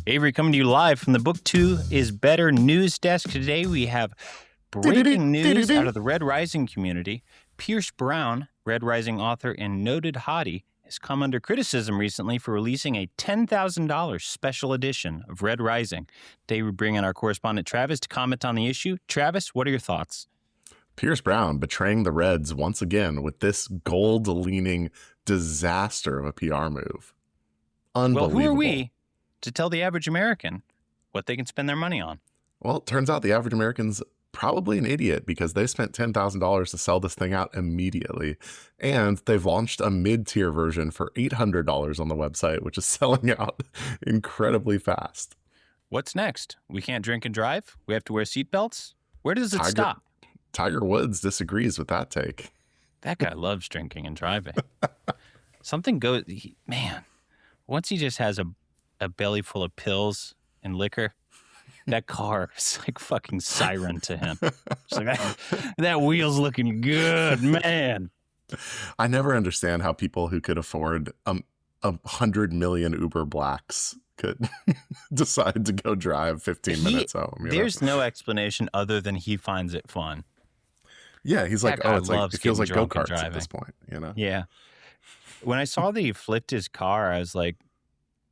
Avery coming to you live from the Book 2 is Better news desk. Today we have breaking news out of the Red Rising community. Pierce Brown, Red Rising author and noted hottie, has come under criticism recently for releasing a $10,000 special edition of Red Rising. Today we bring in our correspondent Travis to comment on the issue. Travis, what are your thoughts? Pierce Brown betraying the Reds once again with this gold-leaning disaster of a PR move. Unbelievable. Well, who are we to tell the average American what they can spend their money on? Well, it turns out the average American's probably an idiot because they spent $10,000 to sell this thing out immediately. And they've launched a mid-tier version for $800 on the website, which is selling out incredibly fast. What's next? We can't drink and drive? We have to wear seatbelts? Where does it stop? Tiger Woods disagrees with that take. That guy loves drinking and driving. Something goes, man, once he just has a belly full of pills and liquor, that car is like fucking siren to him. It's like, that wheel's looking good, man. I never understand how people who could afford 100 million Uber Blacks could decide to go drive 15 minutes home. There's no explanation other than he finds it fun. Yeah, he's like, it feels like go-karts at this point, you know? Yeah. When I saw that he flipped his car, I was like,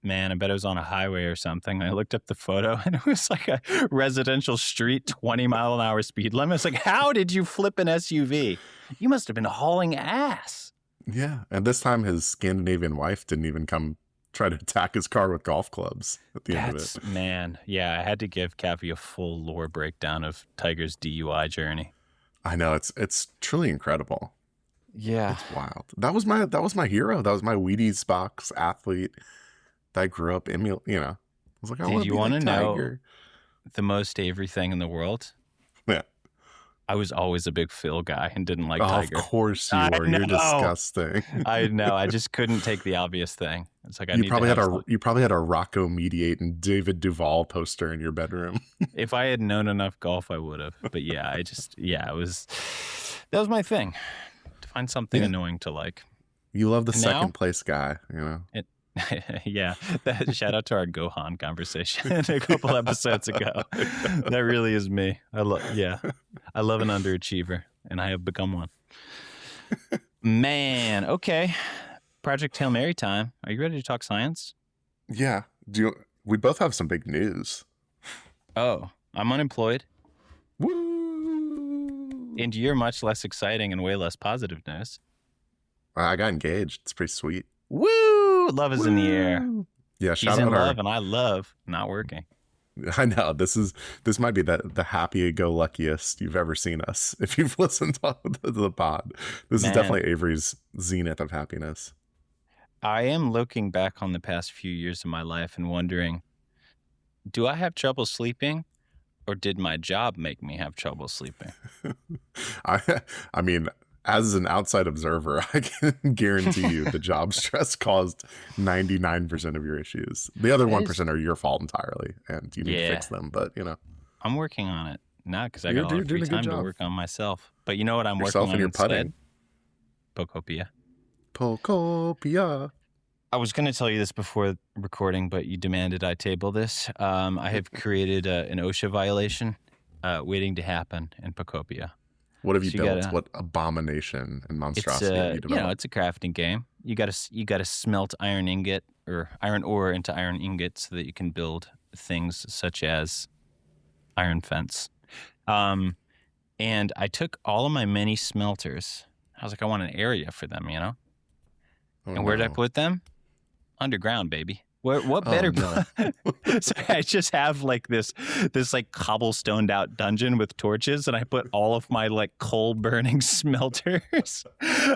man, I bet it was on a highway or something. I looked up the photo and it was like a residential street, 20-mile-an-hour speed limit. It's like, how did you flip an SUV? You must have been hauling ass. Yeah, and this time his Scandinavian wife didn't even come try to attack his car with golf clubs at the end of it. Man, yeah, I had to give Kathy a full lore breakdown of Tiger's DUI journey. I know, it's truly incredible. Yeah. It's wild. That was my hero. That was my Wheaties box athlete that I grew up emulating, you know. I was like, Did you want to know the most Avery thing in the world? Yeah. I was always a big Phil guy and didn't like Tiger. Of course you were. You're disgusting. I know. I just couldn't take the obvious thing. It's like you probably had a Rocco Mediate and David Duvall poster in your bedroom. If I had known enough golf, I would have. But yeah, that was my thing. To find something annoying to like. You love the second place guy, you know. Yeah, shout out to our Gohan conversation a couple episodes ago. That really is me. I love an underachiever, and I have become one. Man, okay. Project Hail Mary time. Are you ready to talk science? Yeah. We both have some big news. Oh, I'm unemployed. Woo! And you're much less exciting and way less positive news. I got engaged. It's pretty sweet. Woo! Love is in the air. Yeah, He's in love, and I love not working. I know. This might be the happy-go-luckiest you've ever seen us. If you've listened to the pod, this is definitely Avery's zenith of happiness. I am looking back on the past few years of my life and wondering, do I have trouble sleeping, or did my job make me have trouble sleeping? I mean, as an outside observer, I can guarantee you the job stress caused 99% of your issues. The other 1% are your fault entirely, and you need to fix them. But, you know. I'm working on it. Not because I got a lot of free time to work on myself. But you know what I'm working on your instead? Putting. Pocopia. I was going to tell you this before recording, but you demanded I table this. I have created an OSHA violation waiting to happen in Pocopia. What have you built? What abomination and monstrosity have you developed? It's a crafting game. You got to smelt iron ingot or iron ore into iron ingot so that you can build things such as iron fence. And I took all of my mini smelters. I was like, I want an area for them, you know? And where did I put them? Underground, baby. What better? No. So I just have like this like cobblestoned out dungeon with torches, and I put all of my like coal burning smelters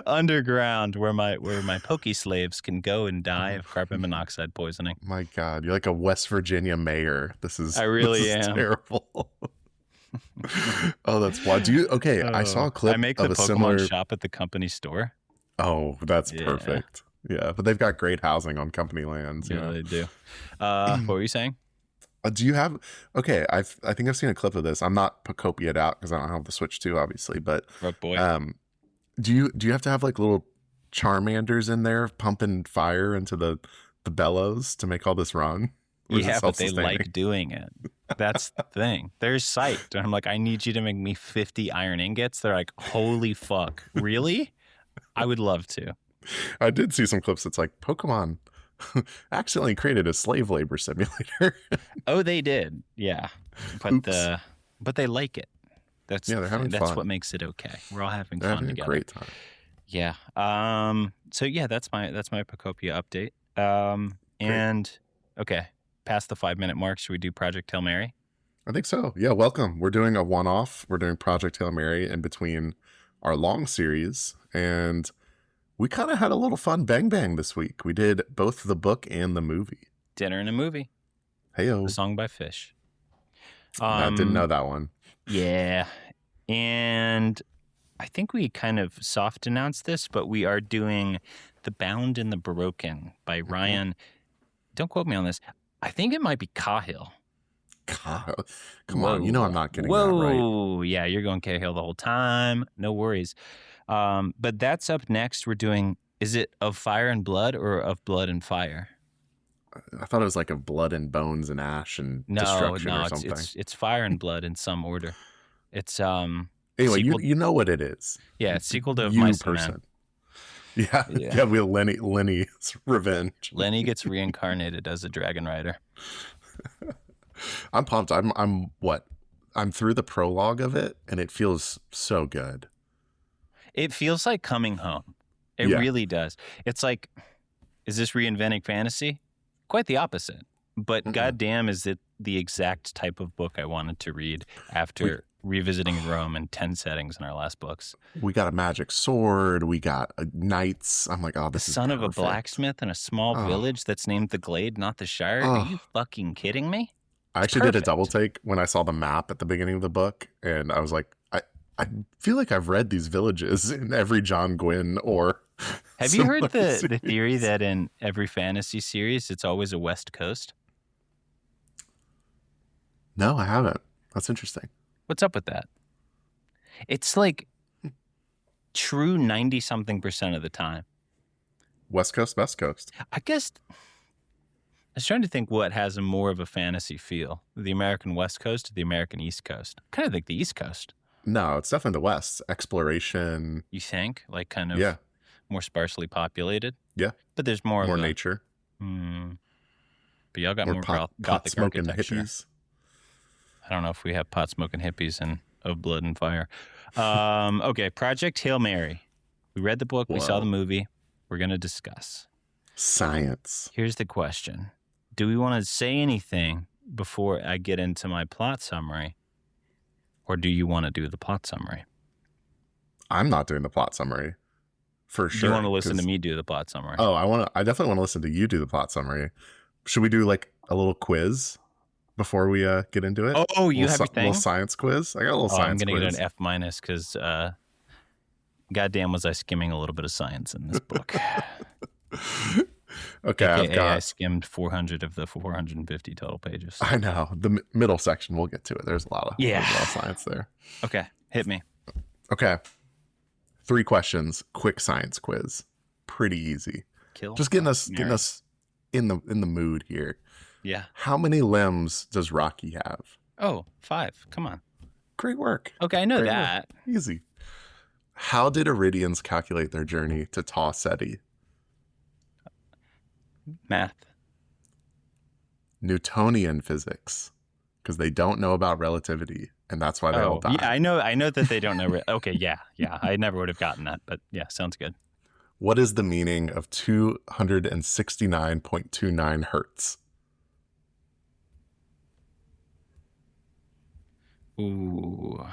underground where my pokey slaves can go and die of carbon monoxide poisoning. My God, you're like a West Virginia mayor. I really am terrible. Oh, that's wild. I saw a clip. I make of the a Pokemon similar shop at the company store. Oh, that's perfect. Yeah, but they've got great housing on company lands. Yeah, they do. What were you saying? Do you have? Okay, I think I've seen a clip of this. I'm not Pocopia out because I don't have the Switch 2, obviously. But do you have to have like little Charmanders in there pumping fire into the bellows to make all this run? Or is it Yeah, but they self-sustaining? like doing it. That's the thing. They're psyched. And I'm like, I need you to make me 50 iron ingots. They're like, holy fuck. Really? I would love to. I did see some clips. It's like Pokemon accidentally created a slave labor simulator. Oh, they did. Yeah. But Oops. but they like it. That's Yeah, they're having that's fun. what makes it okay. We're all having They're fun having together. a great time. Yeah. So yeah, that's my Pocopia update. And okay, past the 5-minute mark, should we do Project Hail Mary? I think so. Yeah, welcome. We're doing a one-off. We're doing Project Hail Mary in between our long series, and we kind of had a little fun bang this week. We did both the book and the movie. Dinner and a movie. Heyo. A Song by Fish. I didn't know that one. Yeah. And I think we kind of soft announced this, but we are doing The Bound and the Broken by Ryan. Don't quote me on this. I think it might be Cahill. God, come on, you know I'm not getting that right. Whoa, yeah, you're going Cahill the whole time. No worries. But that's up next. We're doing, is it Of Fire and Blood or Of Blood and Fire? I thought it was like of blood and bones and ash and destruction or something. It's Fire and Blood in some order. It's anyway, you know what it is. Yeah, it's sequel to Of You Mice and person. Men. Yeah, we have Lenny's revenge. Lenny gets reincarnated as a dragon rider. I'm pumped. I'm through the prologue of it, and it feels so good. It feels like coming home. It really does. It's like, is this reinventing fantasy? Quite the opposite. But goddamn, is it the exact type of book I wanted to read after revisiting Rome in 10 settings in our last books. We got a magic sword. We got knights. I'm like, oh, this is son perfect. of a blacksmith in a small village that's named the Glade, not the Shire. Are you fucking kidding me? I actually did a double take when I saw the map at the beginning of the book, and I was like, I feel like I've read these villages in every John Gwynne or. Have you heard the theory that in every fantasy series it's always a West Coast? No, I haven't. That's interesting. What's up with that? It's like true 90-something% of the time. West Coast, West Coast. I guess I was trying to think what has a more of a fantasy feel. The American West Coast or the American East Coast? I kind of think the East Coast. No, it's definitely the West. Exploration. You think? Like kind of more sparsely populated? Yeah. But there's more nature. But y'all got more gothic smoking architecture. Hippies. I don't know if we have pot smoking hippies and Of Blood and Fire. Okay, Project Hail Mary. We read the book. We saw the movie. We're going to discuss. Science. Here's the question. Do we want to say anything before I get into my plot summary? Or do you want to do the plot summary? I'm not doing the plot summary. For sure. Do you want to listen to me do the plot summary? Oh, I definitely want to listen to you do the plot summary. Should we do like a little quiz before we get into it? Oh, you have your thing? A little science quiz? I got a little science quiz. I'm going to get an F- because goddamn was I skimming a little bit of science in this book. Okay, I skimmed 400 of the 450 total pages. I know. The middle section, we'll get to it. There's a lot of science there. Okay, hit me. Okay. 3 questions, quick science quiz. Pretty easy. Just getting us in the mood here. Yeah. How many limbs does Rocky have? Oh, 5. Come on. Great work. Okay, I know that. Easy. How did Iridians calculate their journey to Taw Ceti? Math. Newtonian physics, because they don't know about relativity, and that's why they all die. Yeah, I know that they don't know. Okay, yeah. I never would have gotten that, but yeah, sounds good. What is the meaning of 269.29 hertz? Ooh.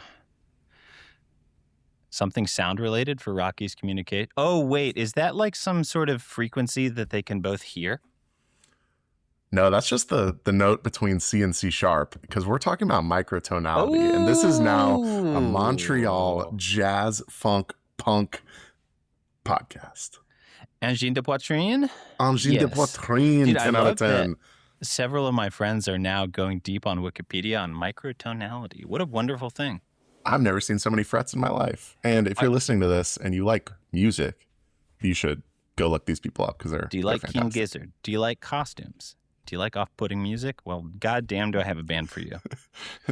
Something sound related for Rocky's communicate. Oh, wait, is that like some sort of frequency that they can both hear? No, that's just the note between C and C sharp, because we're talking about microtonality. And this is now a Montreal jazz, funk, punk podcast. Angine de poitrine? Angine de poitrine, Dude, 10 out of 10. Several of my friends are now going deep on Wikipedia on microtonality. What a wonderful thing. I've never seen so many frets in my life. And if you're listening to this and you like music, you should go look these people up because they're Do you like fantastic. King Gizzard? Do you like costumes? Do you like off-putting music? Well, goddamn, do I have a band for you.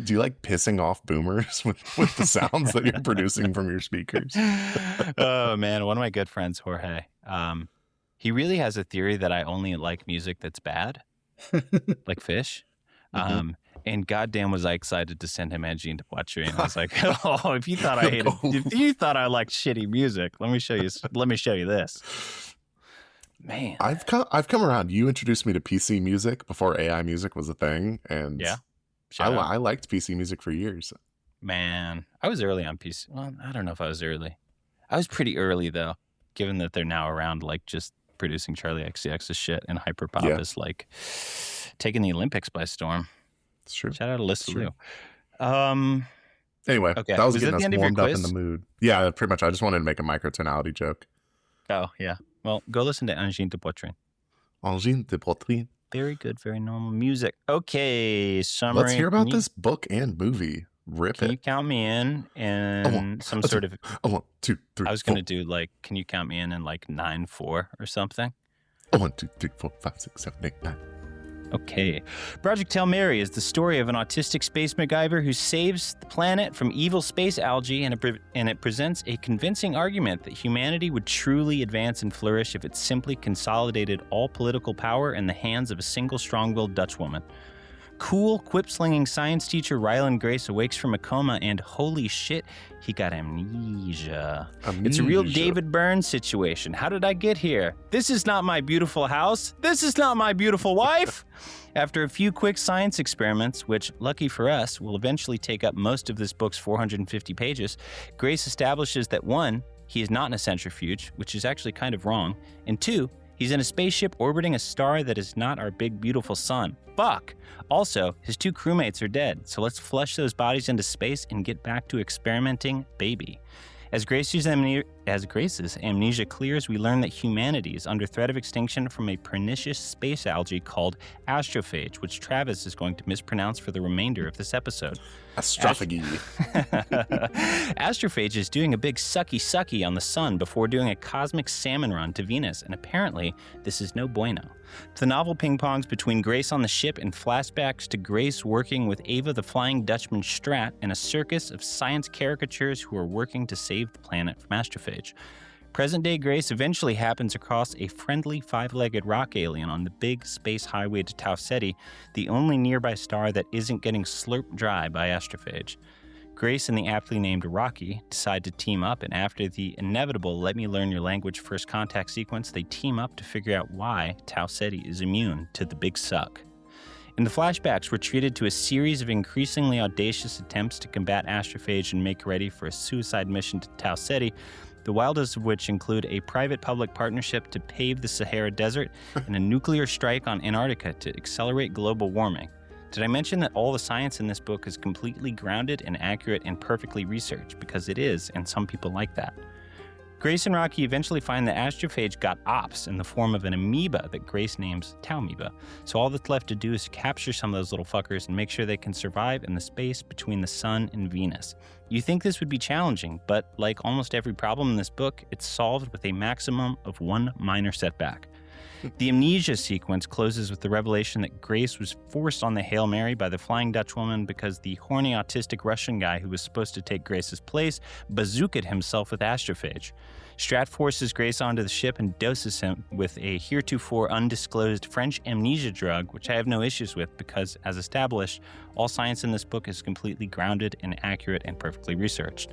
Do you like pissing off boomers with the sounds that you're producing from your speakers? Oh, man. One of my good friends, Jorge, he really has a theory that I only like music that's bad, like Fish. And goddamn was I excited to send him Angie into Poetry. And I was like, oh, if you thought I liked shitty music, let me show you this. Man. I've come around. You introduced me to PC music before AI music was a thing. And yeah, I liked PC music for years. Man, I was early on PC. Well, I don't know if I was early. I was pretty early, though, given that they're now around, like, just producing Charlie XCX's shit, and hyperpop is, like, taking the Olympics by storm. It's true. Shout out to List Lou. Anyway, okay. That was getting us warmed up in the mood. Yeah, pretty much. I just wanted to make a microtonality joke. Oh, yeah. Well, go listen to Angine de Poitrine. Angine de Poitrine. Very good, very normal music. Okay, summary. Let's hear about this book and movie. Can you count me in some sort of... 1, 2, 3, I was going to do, like, can you count me in like 9-4 or something? 1, 2, 3, 4, 5, 6, 7, 8, 9. Okay. Project Hail Mary is the story of an autistic space MacGyver who saves the planet from evil space algae, and it presents a convincing argument that humanity would truly advance and flourish if it simply consolidated all political power in the hands of a single strong-willed Dutch woman. Cool, quip-slinging science teacher Ryland Grace awakes from a coma and, holy shit, he got amnesia. It's a real David Byrne situation. How did I get here? This is not my beautiful house. This is not my beautiful wife. After a few quick science experiments, which, lucky for us, will eventually take up most of this book's 450 pages, Grace establishes that 1, he is not in a centrifuge, which is actually kind of wrong, and 2, he's in a spaceship orbiting a star that is not our big, beautiful sun. Fuck! Also, his 2 crewmates are dead, so let's flush those bodies into space and get back to experimenting baby. As Grace's amnesia clears, we learn that humanity is under threat of extinction from a pernicious space algae called Astrophage, which Travis is going to mispronounce for the remainder of this episode. Astrophage. Astrophage is doing a big sucky on the sun before doing a cosmic salmon run to Venus, and apparently this is no bueno. The novel ping-pongs between Grace on the ship and flashbacks to Grace working with Ava the Flying Dutchman Strat in a circus of science caricatures who are working to save the planet from Astrophage. Present-day Grace eventually happens across a friendly 5-legged rock alien on the big space highway to Tau Ceti, the only nearby star that isn't getting slurped dry by Astrophage. Grace and the aptly named Rocky decide to team up, and after the inevitable let me learn your language first contact sequence, they team up to figure out why Tau Ceti is immune to the big suck. In the flashbacks, we're treated to a series of increasingly audacious attempts to combat Astrophage and make ready for a suicide mission to Tau Ceti, the wildest of which include a private-public partnership to pave the Sahara Desert and a nuclear strike on Antarctica to accelerate global warming. Did I mention that all the science in this book is completely grounded and accurate and perfectly researched? Because it is, and some people like that. Grace and Rocky eventually find that Astrophage got ops in the form of an amoeba that Grace names Taumoeba. So all that's left to do is capture some of those little fuckers and make sure they can survive in the space between the sun and Venus. You think this would be challenging, but like almost every problem in this book, it's solved with a maximum of 1 minor setback. The amnesia sequence closes with the revelation that Grace was forced on the Hail Mary by the Flying Dutchwoman because the horny autistic Russian guy who was supposed to take Grace's place bazookaed himself with Astrophage. Strat forces Grace onto the ship and doses him with a heretofore undisclosed French amnesia drug, which I have no issues with because, as established, all science in this book is completely grounded and accurate and perfectly researched.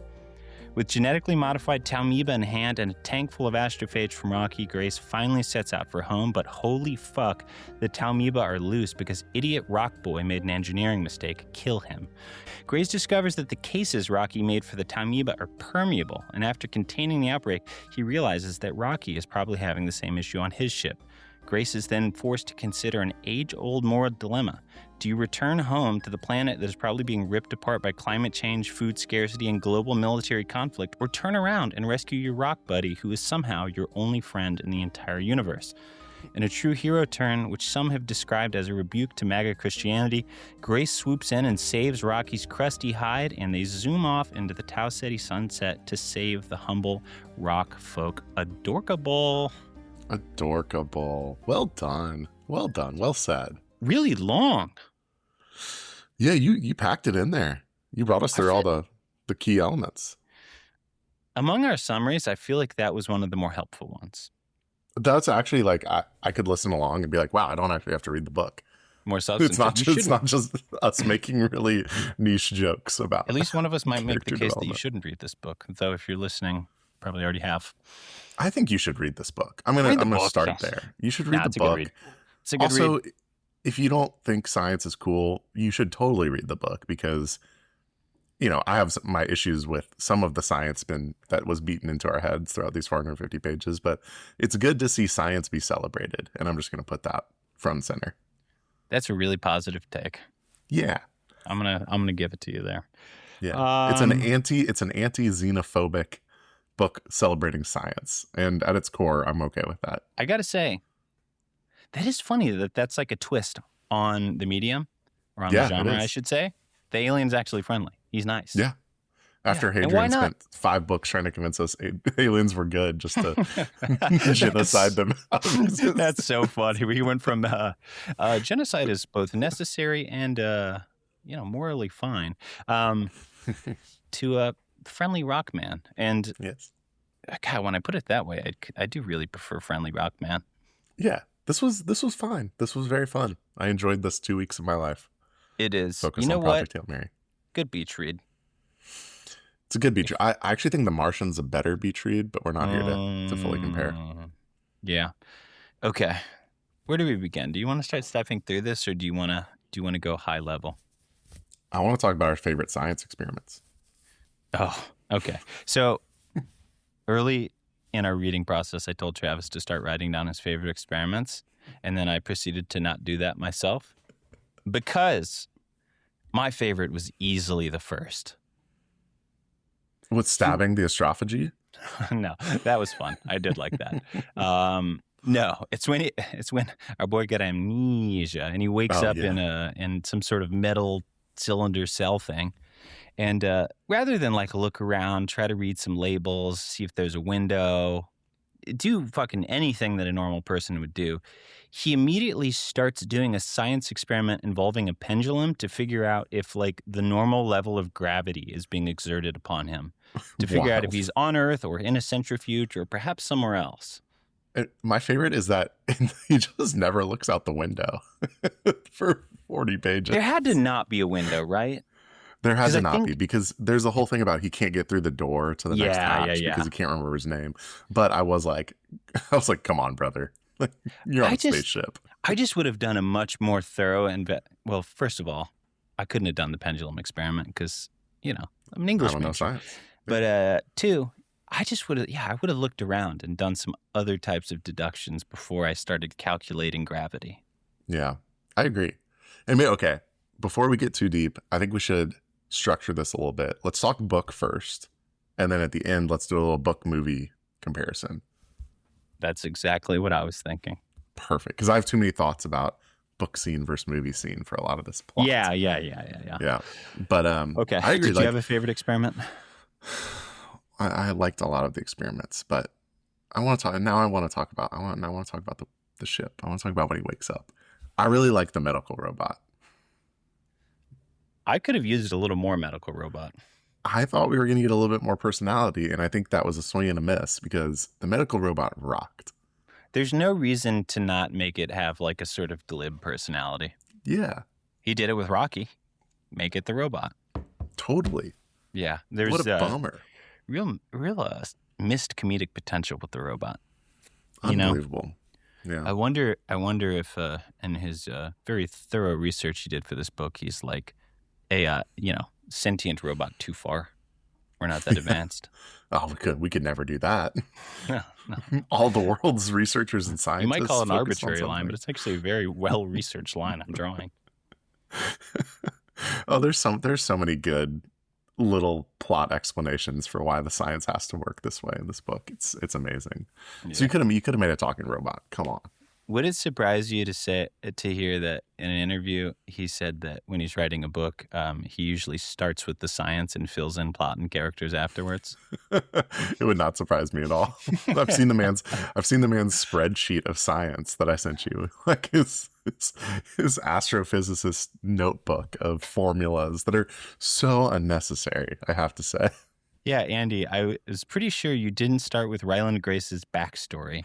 With genetically modified Taumoeba in hand and a tank full of Astrophage from Rocky, Grace finally sets out for home, but holy fuck, the Taumoeba are loose because idiot Rock Boy made an engineering mistake. Kill him. Grace discovers that the cases Rocky made for the Taumoeba are permeable, and after containing the outbreak, he realizes that Rocky is probably having the same issue on his ship. Grace is then forced to consider an age-old moral dilemma. Do you return home to the planet that is probably being ripped apart by climate change, food scarcity, and global military conflict, or turn around and rescue your rock buddy who is somehow your only friend in the entire universe? In a true hero turn, which some have described as a rebuke to MAGA Christianity, Grace swoops in and saves Rocky's crusty hide, and they zoom off into the Tau Ceti sunset to save the humble rock folk. Adorkable. Adorkable. Well done. Well done. Well said. really long. Yeah, you packed it in there. You brought us through all the key elements. Among our summaries, I feel like that was one of the more helpful ones. That's actually like I could listen along and be like, wow, I don't actually have to read the book. More substantive. It's not just us making really niche jokes about. At least one of us might make the case that you development. shouldn't read this book, though. If you're listening, probably already have. I think you should read this book. I'm Read the gonna book, start yes. there. You should read the It's a good book. read. It's a good Also, read. if you don't think science is cool, you should totally read the book because, I have my issues with some of the science that was beaten into our heads throughout these 450 pages, but it's good to see science be celebrated. And I'm just going to put that front and center. That's a really positive take. Yeah. I'm gonna give it to you there. Yeah. It's an anti-xenophobic book celebrating science. And at its core, I'm okay with that. I gotta say, that is funny that's like a twist on the medium, or on the genre, I should say. The alien's actually friendly. He's nice. Yeah. After Hadrian spent 5 books trying to convince us aliens were good just to genocide them. That's so funny. We went from genocide is both necessary and morally fine to a friendly rock man. And yes, God, when I put it that way, I do really prefer friendly rock man. Yeah, this was fine. This was very fun. I enjoyed this 2 weeks of my life. It is. Focus on Project Hail Mary. Good beach read. It's a good beach. I actually think The Martian's a better beach read, but we're not here to fully compare. Yeah. Okay. Where do we begin? Do you want to start stepping through this, or do you want to go high level? I want to talk about our favorite science experiments. Oh, okay. So early in our reading process, I told Travis to start writing down his favorite experiments, and then I proceeded to not do that myself because my favorite was easily the first. With stabbing the Astrophage? No, that was fun. I did like that. No, it's when our boy got amnesia and he wakes up in some sort of metal cylinder cell thing, and rather than like look around, try to read some labels, see if there's a window, do fucking anything that a normal person would do, he immediately starts doing a science experiment involving a pendulum to figure out if like the normal level of gravity is being exerted upon him, to figure out if he's on Earth or in a centrifuge or perhaps somewhere else. My favorite is that he just never looks out the window for 40 pages. There had to not be a window, right? There had to not be, because there's a whole thing about he can't get through the door to the next hatch because he can't remember his name. But I was like, come on, brother. You're on a spaceship. I just would have done a much more thorough well, first of all, I couldn't have done the pendulum experiment because, I'm an English major. Science. But two, I just would have looked around and done some other types of deductions before I started calculating gravity. Yeah, I agree. And okay, before we get too deep, I think we should structure this a little bit. Let's talk book first, and then at the end, let's do a little book movie comparison. That's exactly what I was thinking. Perfect, because I have too many thoughts about book scene versus movie scene for a lot of this plot. Yeah. But okay, I agree. Did you have a favorite experiment? I liked a lot of the experiments, but I want to talk about the ship. I want to talk about when he wakes up. I really like the medical robot. I could have used a little more medical robot. I thought we were going to get a little bit more personality, and I think that was a swing and a miss because the medical robot rocked. There's no reason to not make it have like a sort of glib personality. Yeah. He did it with Rocky. Make it the robot. Totally. Yeah. What a bummer. Real missed comedic potential with the robot. Unbelievable. Yeah. I wonder if in his very thorough research he did for this book, he's like a sentient robot too far. We're not that advanced. Oh, we could never do that. No. All the world's researchers and scientists. You might call it an arbitrary line, but it's actually a very well researched line I'm drawing. Oh, there's so many good little plot explanations for why the science has to work this way in this book. It's amazing. Yeah. So you could have made a talking robot. Come on. Would it surprise you to hear that in an interview he said that when he's writing a book, he usually starts with the science and fills in plot and characters afterwards? It would not surprise me at all. I've seen the man's spreadsheet of science that I sent you. Like his, his astrophysicist notebook of formulas that are so unnecessary, I have to say. Yeah, Andy, I was pretty sure you didn't start with Ryland Grace's backstory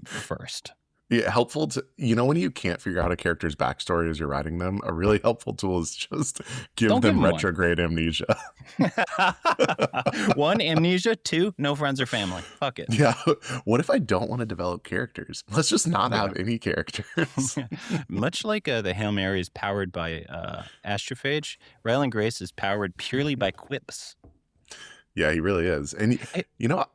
first. Yeah, helpful to, when you can't figure out a character's backstory as you're writing them, a really helpful tool is just give them retrograde amnesia. 1, amnesia. 2, no friends or family. Fuck it. Yeah. What if I don't want to develop characters? Let's just not have any characters. Much like the Hail Mary is powered by Astrophage, Ryland Grace is powered purely by quips. Yeah, he really is. And,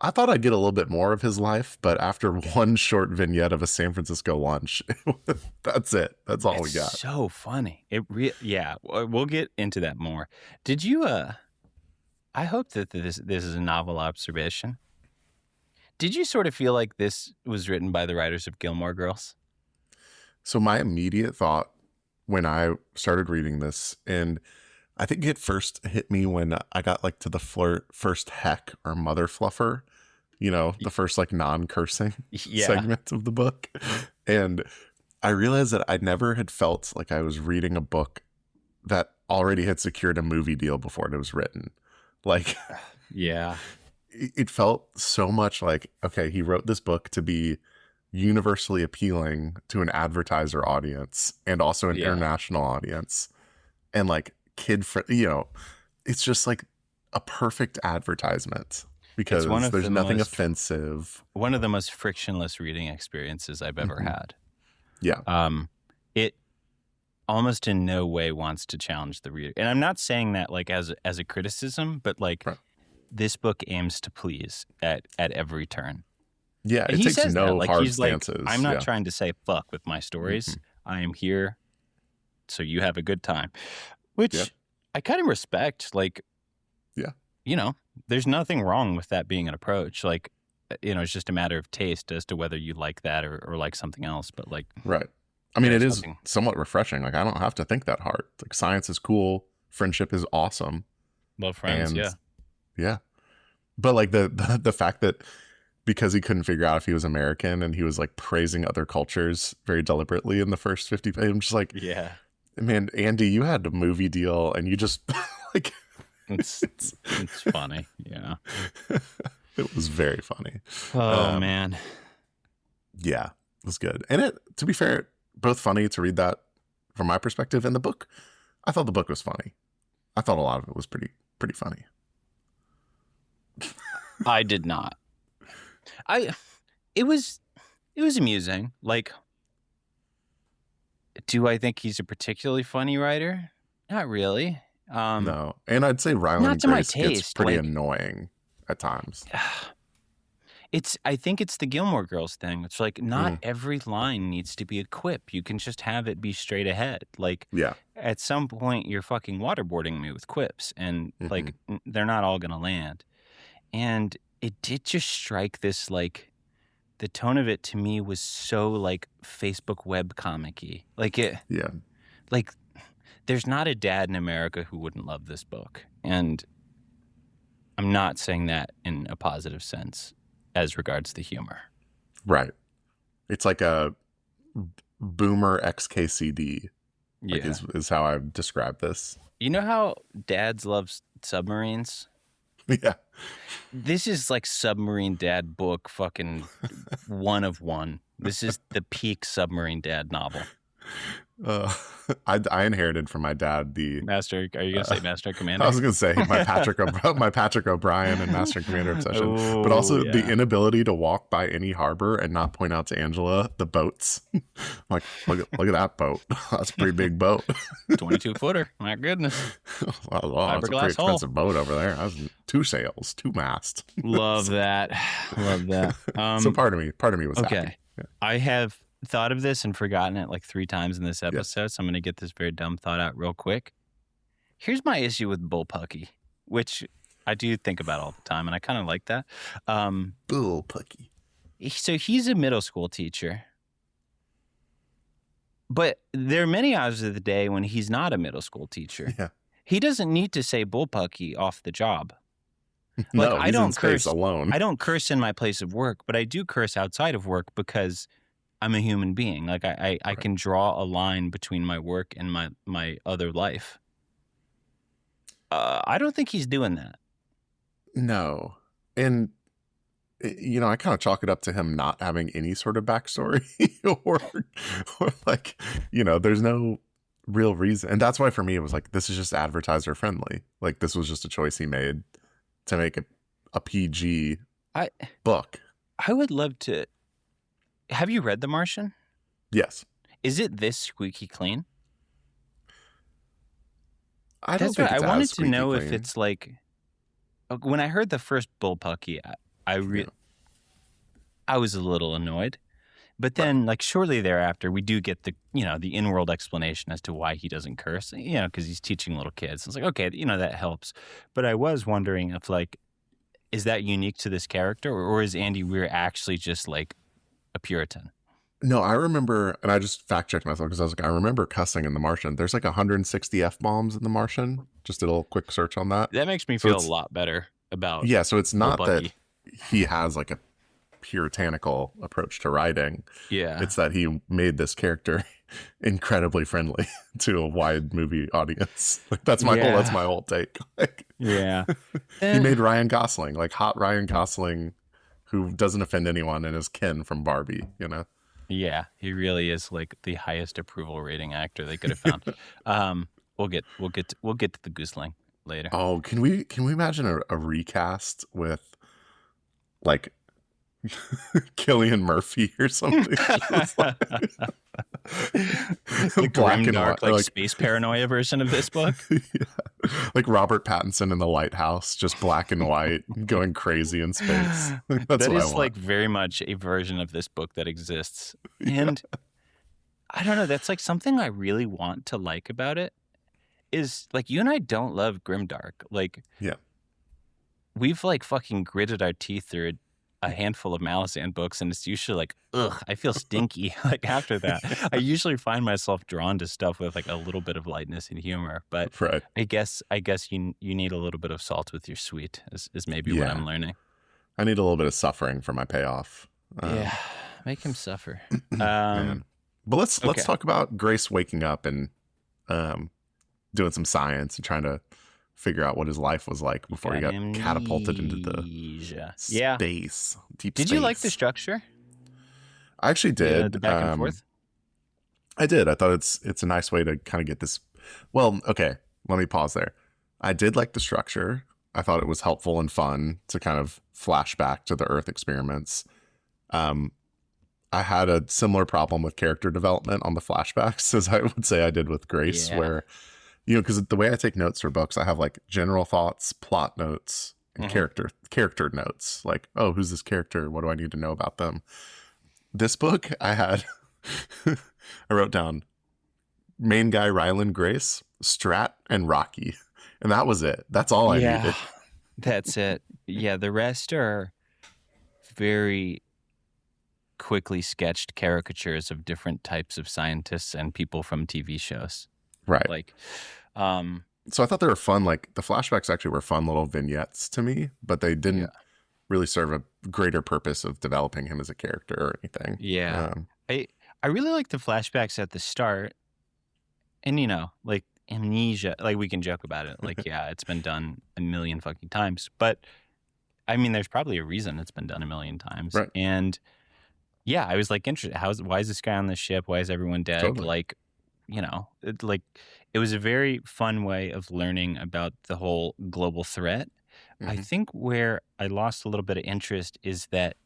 I thought I'd get a little bit more of his life, but after one short vignette of a San Francisco lunch, that's it. That's all we got. So funny. Yeah, we'll get into that more. Did you, I hope that this is a novel observation. Did you sort of feel like this was written by the writers of Gilmore Girls? So my immediate thought when I started reading this, and I think it first hit me when I got like to the first heck or mother fluffer, the first like non-cursing segment of the book. And I realized that I never had felt like I was reading a book that already had secured a movie deal before it was written. Like, yeah, it felt so much like, okay, he wrote this book to be universally appealing to an advertiser audience and also an international audience. And like, kid-friendly, it's just like a perfect advertisement because there's nothing offensive. One of the most frictionless reading experiences I've ever had. Yeah. It almost in no way wants to challenge the reader. And I'm not saying that like as a criticism, but like this book aims to please at every turn. Yeah, it takes no hard stances. I'm not trying to say fuck with my stories. I am here so you have a good time. Which I kind of respect, like, there's nothing wrong with that being an approach. Like, it's just a matter of taste as to whether you like that or like something else. But like, right. I mean, it is somewhat refreshing. Like, I don't have to think that hard. Like, science is cool. Friendship is awesome. Love friends. And, yeah. But like the fact that because he couldn't figure out if he was American and he was like praising other cultures very deliberately in the first 50 pages, I'm just like, man, Andy, you had a movie deal and you just like it's funny. Yeah. It was very funny. Oh man. Yeah, it was good. And it, to be fair, both funny to read that from my perspective, and the book, I thought the book was funny. I thought a lot of it was pretty funny. I did not. It was amusing. Like, do I think he's a particularly funny writer? Not really. No. And I'd say Ryland Grace gets pretty annoying at times. I think it's the Gilmore Girls thing. It's like not every line needs to be a quip. You can just have it be straight ahead. Like, at some point you're fucking waterboarding me with quips, and like they're not all gonna land. And it did just strike this, like, the tone of it to me was so like Facebook web comic-y. Like like there's not a dad in America who wouldn't love this book. And I'm not saying that in a positive sense as regards the humor. Right. It's like a boomer XKCD, like is how I describe this. You know how dads love submarines? Yeah. This is like submarine dad book fucking one of one. This is the peak submarine dad novel. I inherited from my dad the Master. Are you gonna say Master and Commander? I was gonna say my Patrick O'Brien and Master and Commander obsession, but also the inability to walk by any harbor and not point out to Angela the boats. Like, look at that boat. That's a pretty big boat. 22-footer. My goodness. Well, that's a pretty expensive boat over there. That's 2 sails, 2 masts. Love that. Love that. So part of me was happy. Okay. Yeah. I have thought of this and forgotten it like 3 times in this episode, so I'm going to get this very dumb thought out real quick. Here's my issue with bull-puckey, which I do think about all the time, and I kind of like that. Bull-puckey. So he's a middle school teacher, but there are many hours of the day when he's not a middle school teacher. Yeah. He doesn't need to say bull-puckey off the job. Like, no, I don't curse alone. I don't curse in my place of work, but I do curse outside of work because I'm a human being. Like I Right. can draw a line between my work and my other life. I don't think he's doing that. No. And I kind of chalk it up to him not having any sort of backstory or like, there's no real reason. And that's why for me, it was like, this is just advertiser friendly. Like this was just a choice he made to make a PG I book. I would love to. Have you read The Martian? Yes. Is it this squeaky clean? I don't That's think right. I it's as wanted to squeaky know if clean. it's like when I heard the first bull-puckey, Yeah. I was a little annoyed. But Right. then, like shortly thereafter, we do get the the in-world explanation as to why he doesn't curse. Because he's teaching little kids. It's like, okay, that helps. But I was wondering if is that unique to this character, or is Andy Weir actually just like a Puritan? No, I remember, and I just fact checked myself because I was like, I remember cussing in The Martian. There's like 160 F bombs in The Martian. Just did a little quick search on that. That makes me So feel a it's, lot better about yeah, so it's not that bull-puckey. he has like a puritanical approach to writing. Yeah. It's that he made this character incredibly friendly to a wide movie audience. Like that's my whole take. Like, Yeah. he made Ryan Gosling, like hot Ryan Gosling, who doesn't offend anyone and is Ken from Barbie, Yeah, he really is like the highest approval rating actor they could have found. We'll get to the Goosling later. Oh, can we imagine a recast with like Cillian Murphy or something? Just The black and grimdark, white, like space paranoia version of this book. yeah. Like Robert Pattinson in The Lighthouse, just black and white, going crazy in space. That's That what I is want. like very much a version of this book that exists. And I don't know, that's like something I really want to like about it is like you and I don't love grimdark. Like Yeah. we've like fucking gritted our teeth through a handful of Malazan books, and it's usually like, ugh, I feel stinky. Like after that, I usually find myself drawn to stuff with like a little bit of lightness and humor. But Right. I guess you need a little bit of salt with your sweet is maybe what Yeah. I'm learning. I need a little bit of suffering for my payoff. Yeah, make him suffer. Man. But let's okay. talk about Grace waking up and doing some science and trying to figure out what his life was like before he got catapulted into the space. Deep Did space. you like the structure? I actually did. The back and forth? I did. I thought it's a nice way to kind of get this. Well, okay, let me pause there. I did like the structure. I thought it was helpful and fun to kind of flash back to the Earth experiments. I had a similar problem with character development on the flashbacks as I would say I did with Grace, where, because the way I take notes for books, I have like general thoughts, plot notes, and character notes. Like, oh, who's this character? What do I need to know about them? This book, I had, I wrote down main guy Ryland Grace, Strat, and Rocky. And that was it. That's all I needed. That's it. Yeah, the rest are very quickly sketched caricatures of different types of scientists and people from TV shows. Right. Like, so I thought they were fun. Like the flashbacks actually were fun little vignettes to me, but they didn't really serve a greater purpose of developing him as a character or anything. Yeah. I really like the flashbacks at the start. And, like amnesia, like we can joke about it. Like, yeah, it's been done a million fucking times. But, I mean, there's probably a reason it's been done a million times. Right. And, yeah, I was like interested. Why is this guy on the ship? Why is everyone dead? Totally. Like, it was a very fun way of learning about the whole global threat. I think where I lost a little bit of interest is that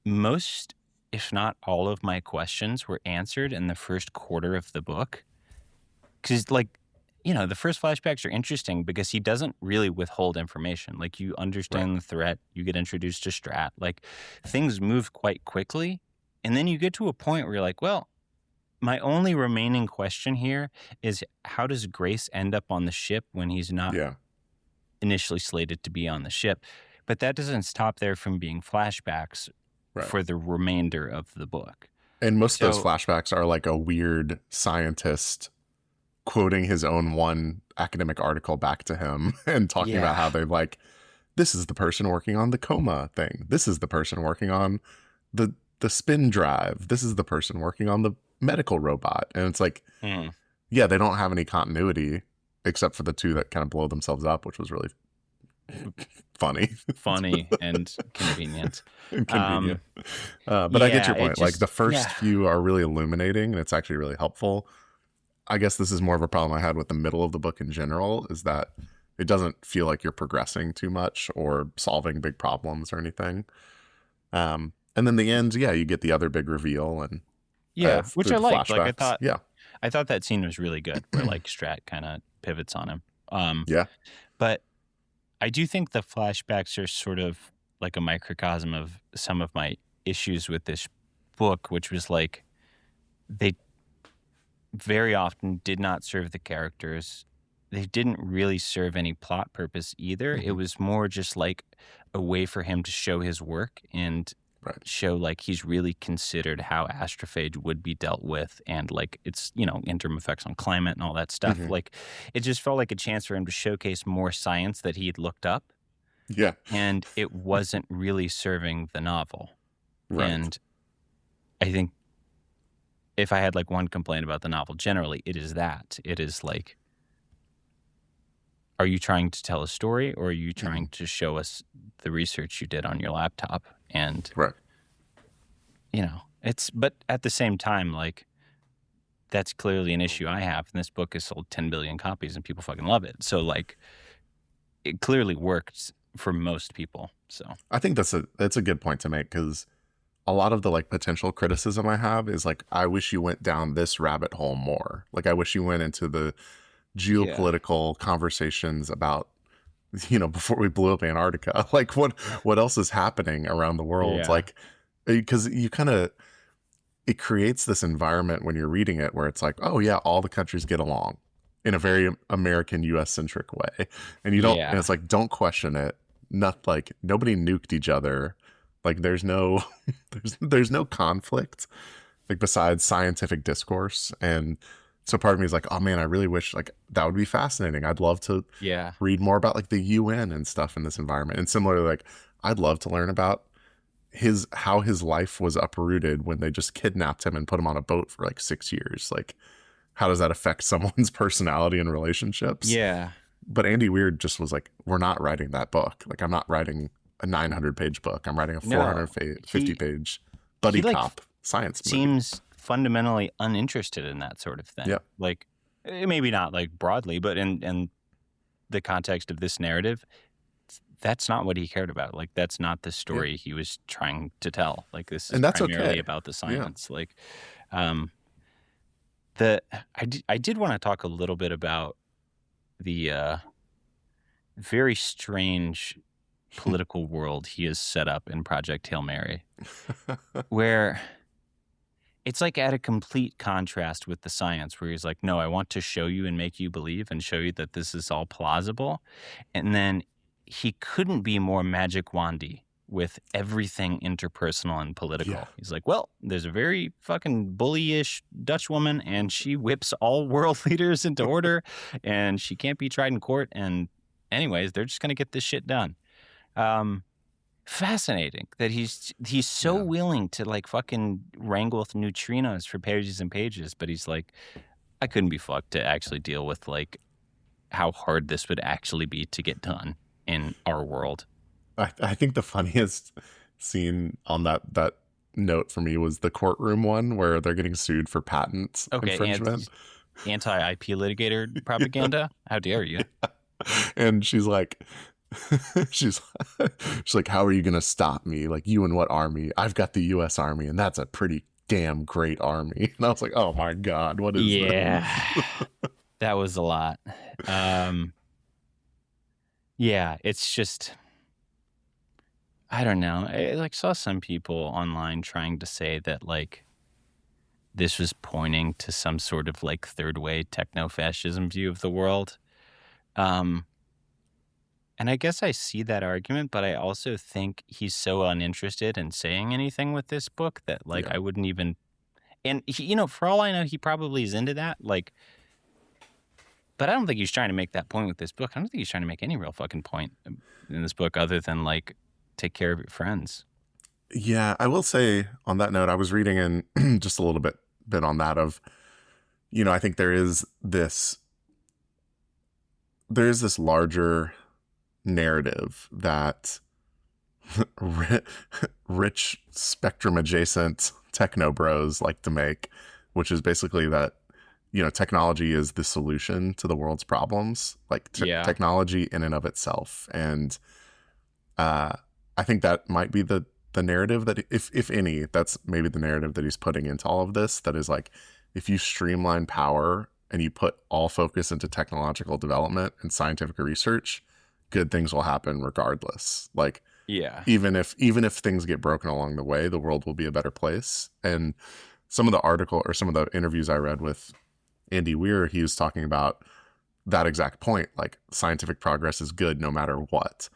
most, if not all of my questions were answered in the first quarter of the book. Because, the first flashbacks are interesting because he doesn't really withhold information. Like, you understand the threat, you get introduced to Strat. Like, things move quite quickly. And then you get to a point where you're like, well, my only remaining question here is how does Grace end up on the ship when he's not initially slated to be on the ship? But that doesn't stop there from being flashbacks for the remainder of the book. And most of those flashbacks are like a weird scientist quoting his own one academic article back to him and talking about how they've like, this is the person working on the coma thing. This is the person working on the the spin drive. This is the person working on the medical robot. And it's like, yeah, they don't have any continuity except for the two that kind of blow themselves up, which was really funny and convenient. Convenient. But I get your point. Like the first few are really illuminating and it's actually really helpful. I guess this is more of a problem I had with the middle of the book in general, is that it doesn't feel like you're progressing too much or solving big problems or anything. And then the end, you get the other big reveal and which I liked. Like I thought that scene was really good where like Strat kind of pivots on him. But I do think the flashbacks are sort of like a microcosm of some of my issues with this book, which was like they very often did not serve the characters. They didn't really serve any plot purpose either. It was more just like a way for him to show his work and show like he's really considered how astrophage would be dealt with and like its, interim effects on climate and all that stuff. Like it just felt like a chance for him to showcase more science that he had looked up. Yeah. And it wasn't really serving the novel. Right. And I think if I had like one complaint about the novel generally, it is that. It is like, are you trying to tell a story or are you trying to show us the research you did on your laptop? And, but at the same time, like, that's clearly an issue I have. And this book has sold 10 billion copies and people fucking love it. So, like, it clearly works for most people. So I think that's a good point to make, because a lot of the like potential criticism I have is like, I wish you went down this rabbit hole more. Like, I wish you went into the geopolitical conversations about, before we blew up Antarctica, like what else is happening around the world? Like, because it creates this environment when you're reading it where it's like, oh yeah, all the countries get along in a very American US centric way. And you don't, and it's like, don't question it. Not like nobody nuked each other. Like there's no conflict, like besides scientific discourse. And so part of me is like, oh man, I really wish like that would be fascinating. I'd love to read more about like the UN and stuff in this environment. And similarly, like I'd love to learn about how his life was uprooted when they just kidnapped him and put him on a boat for like 6 years. Like, how does that affect someone's personality and relationships? Yeah. But Andy Weir just was like, we're not writing that book. Like, I'm not writing a 900-page book. I'm writing a 450-page buddy cop science movie. Seems fundamentally uninterested in that sort of thing. Yeah. Like, maybe not like broadly, but in the context of this narrative, that's not what he cared about. Like, that's not the story he was trying to tell. Like, this is primarily about the science. Yeah. Like, I did want to talk a little bit about the very strange political world he has set up in Project Hail Mary, where it's like at a complete contrast with the science, where he's like, no, I want to show you and make you believe and show you that this is all plausible. And then he couldn't be more magic wandy with everything interpersonal and political. Yeah. He's like, well, there's a very fucking bully-ish Dutch woman and she whips all world leaders into order and she can't be tried in court. And anyways, they're just going to get this shit done. Fascinating that he's so willing to like fucking wrangle with neutrinos for pages and pages. But he's like, I couldn't be fucked to actually deal with like how hard this would actually be to get done in our world. I think the funniest scene on that note for me was the courtroom one where they're getting sued for patent infringement. Anti-IP litigator propaganda? How dare you? And she's like, she's like, how are you going to stop me? Like, you and what army? I've got the U.S. Army, and that's a pretty damn great army. And I was like, oh my God, what is this? That was a lot. Yeah, it's just, I don't know. I like saw some people online trying to say that like this was pointing to some sort of like third way techno-fascism view of the world. And I guess I see that argument, but I also think he's so uninterested in saying anything with this book that like I wouldn't even, and he, for all I know, he probably is into that. Like, but I don't think he's trying to make that point with this book. I don't think he's trying to make any real fucking point in this book other than like take care of your friends. Yeah, I will say on that note, I was reading in just a little bit on that of, I think there is this larger narrative that ri- rich spectrum adjacent techno bros like to make, which is basically that, technology is the solution to the world's problems, like Yeah. technology in and of itself. And uh, I think that might be the narrative that, if any, that's maybe the narrative that he's putting into all of this. That is like, if you streamline power and you put all focus into technological development and scientific research, good things will happen regardless. Like, Yeah. even if things get broken along the way, the world will be a better place. And some of the article or some of the interviews I read with Andy Weir, he was talking about that exact point. Like, scientific progress is good no matter what.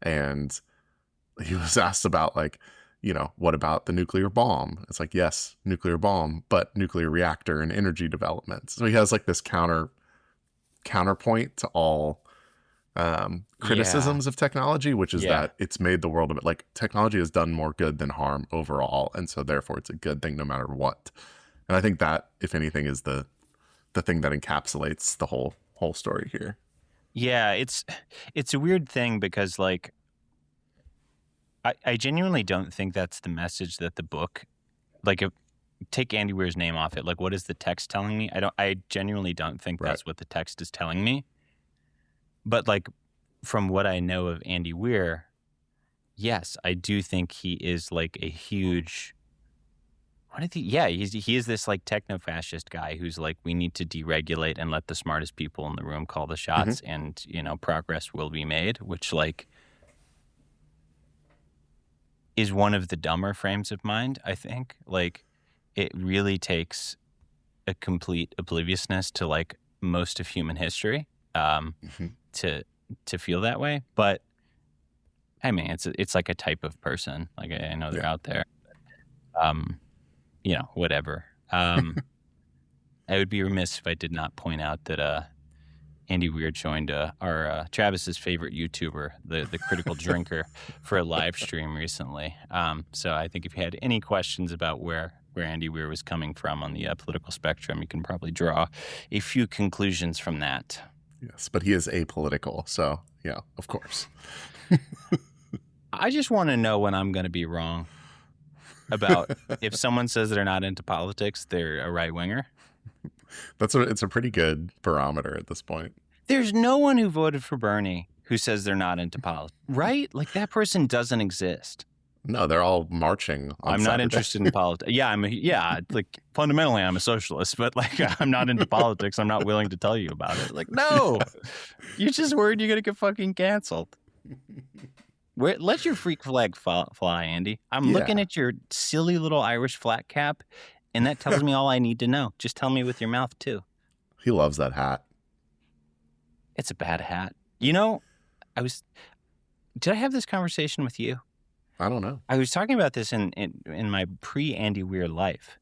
And he was asked about, like, what about the nuclear bomb? It's like, yes, nuclear bomb, but nuclear reactor and energy development. So he has like this counterpoint to all Yeah. criticisms of technology, which is Yeah. that it's made the world a bit, like, technology has done more good than harm overall, and so therefore it's a good thing no matter what. And I think that, if anything, is the thing that encapsulates the whole story here. Yeah. It's a weird thing because like I genuinely don't think that's the message that the book, like, take Andy Weir's name off it. Like, what is the text telling me? I genuinely don't think Right. that's what the text is telling me. But like, from what I know of Andy Weir, yes, I do think he is like a huge. What did he? Yeah, he is this like techno-fascist guy who's like, we need to deregulate and let the smartest people in the room call the Hmm. shots, and progress will be made. Which like is one of the dumber frames of mind. I think like it really takes a complete obliviousness to like most of human history Hmm. to feel that way. But I mean, it's like a type of person. Like I know they're Yeah. out there. Um, whatever. I would be remiss if I did not point out that Andy Weir joined our Travis's favorite YouTuber, the Critical Drinker, for a live stream recently. So I think if you had any questions about where Andy Weir was coming from on the political spectrum, you can probably draw a few conclusions from that. Yes, but he is apolitical, so yeah, of course. I just want to know when I'm going to be wrong about if someone says they're not into politics, they're a right winger. It's a pretty good barometer at this point. There's no one who voted for Bernie who says they're not into politics, right? Like that person doesn't exist. No, they're all marching on I'm not Saturday. interested in politics. Yeah, like fundamentally I'm a socialist, but like I'm not into politics. I'm not willing to tell you about it. Like, no, you're just worried you're gonna get fucking canceled. Let your freak flag fly, Andy. I'm looking Yeah. at your silly little Irish flat cap, and that tells me all I need to know. Just tell me with your mouth too. He loves that hat. It's a bad hat. I was. Did I have this conversation with you? I don't know. I was talking about this in my pre-Andy Weir life.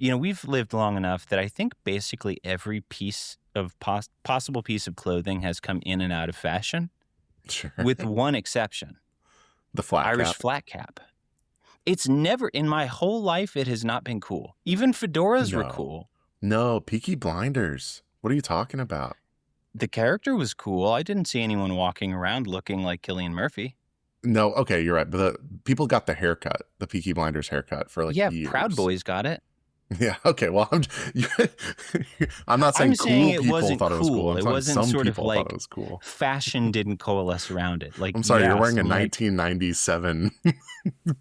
We've lived long enough that I think basically every piece of possible piece of clothing has come in and out of fashion, Sure. with one exception: The flat Irish cap. flat cap. It's never in my whole life. It has not been cool. Even fedoras were No. cool. No, Peaky Blinders. What are you talking about? The character was cool. I didn't see anyone walking around looking like Cillian Murphy. No, okay, you're right. But the people got the haircut, the Peaky Blinders haircut for like Yeah, years. Proud Boys got it. Yeah. Okay. Well, I'm not saying I'm saying cool it people wasn't thought it was cool. cool. I'm It saying wasn't some sort of people like thought it was cool. fashion didn't coalesce around it. Like, I'm sorry, you're yes, wearing a I'm like, 1997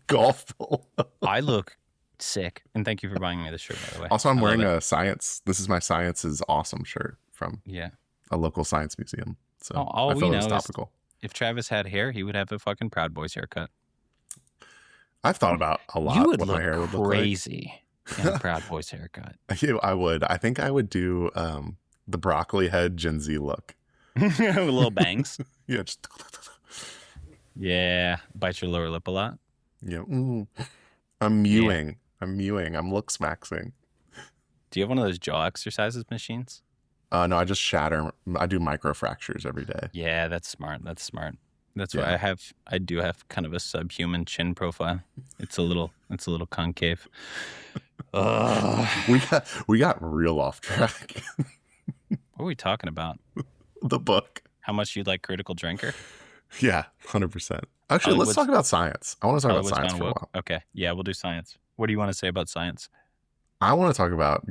golf polo. I look sick. And thank you for buying me this shirt, by the way. Also, I'm I wearing love it. a science. This is my Science is Awesome shirt from Yeah. a local science museum. So All I we feel it know was is topical. if Travis had hair, he would have a fucking Proud Boys haircut. I've thought about a lot You would what my look hair would look crazy in a Proud Boys haircut. like. I would. I think I would do the broccoli head Gen Z look. With little bangs. Yeah, just Yeah. Bite your lower lip a lot. I'm mewing. I'm mewing. I'm looks maxing. Do you have one of those jaw exercises machines? No, I just shatter. I do micro fractures every day. Yeah, that's smart. That's smart. That's why Yeah. I do have kind of a subhuman chin profile. It's a little concave. We got real off track. What are we talking about? The book. How much you like Critical Drinker? Yeah, 100%. Actually, let's Hollywood's talk about science. I want to talk about Hollywood's science gone for a woke. while. Okay, yeah, we'll do science. What do you want to say about science? I want to talk about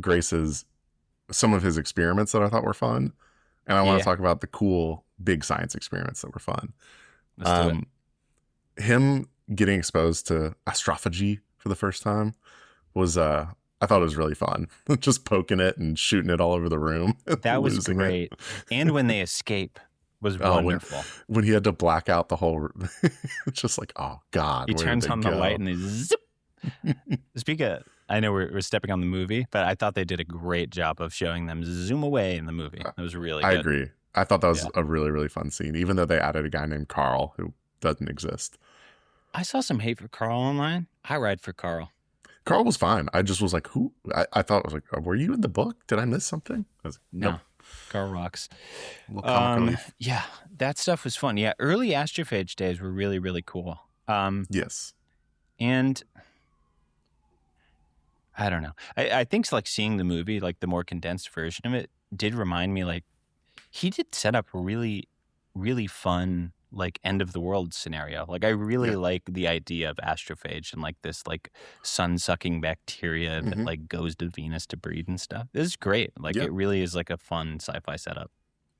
some of his experiments that I thought were fun. And I want to Yeah, talk about the cool big science experiments that were fun. let's do it. Him getting exposed to astrophagy for the first time was I thought it was really fun. Just poking it and shooting it all over the room. That was losing great. It. And when they escape was Oh, wonderful. when he had to black out the whole it's just like, oh God, He where turns did they on go? the light and they zip. Speak of, I know we're stepping on the movie, but I thought they did a great job of showing them zoom away in the movie. That was really good. I agree. I thought that was a really, really fun scene, even though they added a guy named Carl who doesn't exist. I saw some hate for Carl online. I ride for Carl. Carl was fine. I just was like, who? I thought it was like, were you in the book? Did I miss something? I was like, No, nope. Carl rocks. Comic relief. Yeah, that stuff was fun. Yeah, early Astrophage days were really, really cool. Yes. And I don't know. I think like seeing the movie, like the more condensed version of it, did remind me like he did set up a really, really fun like end of the world scenario. Like I really like the idea of Astrophage and like this like sun sucking bacteria that like goes to Venus to breed and stuff. This is great. Like it really is like a fun sci-fi setup.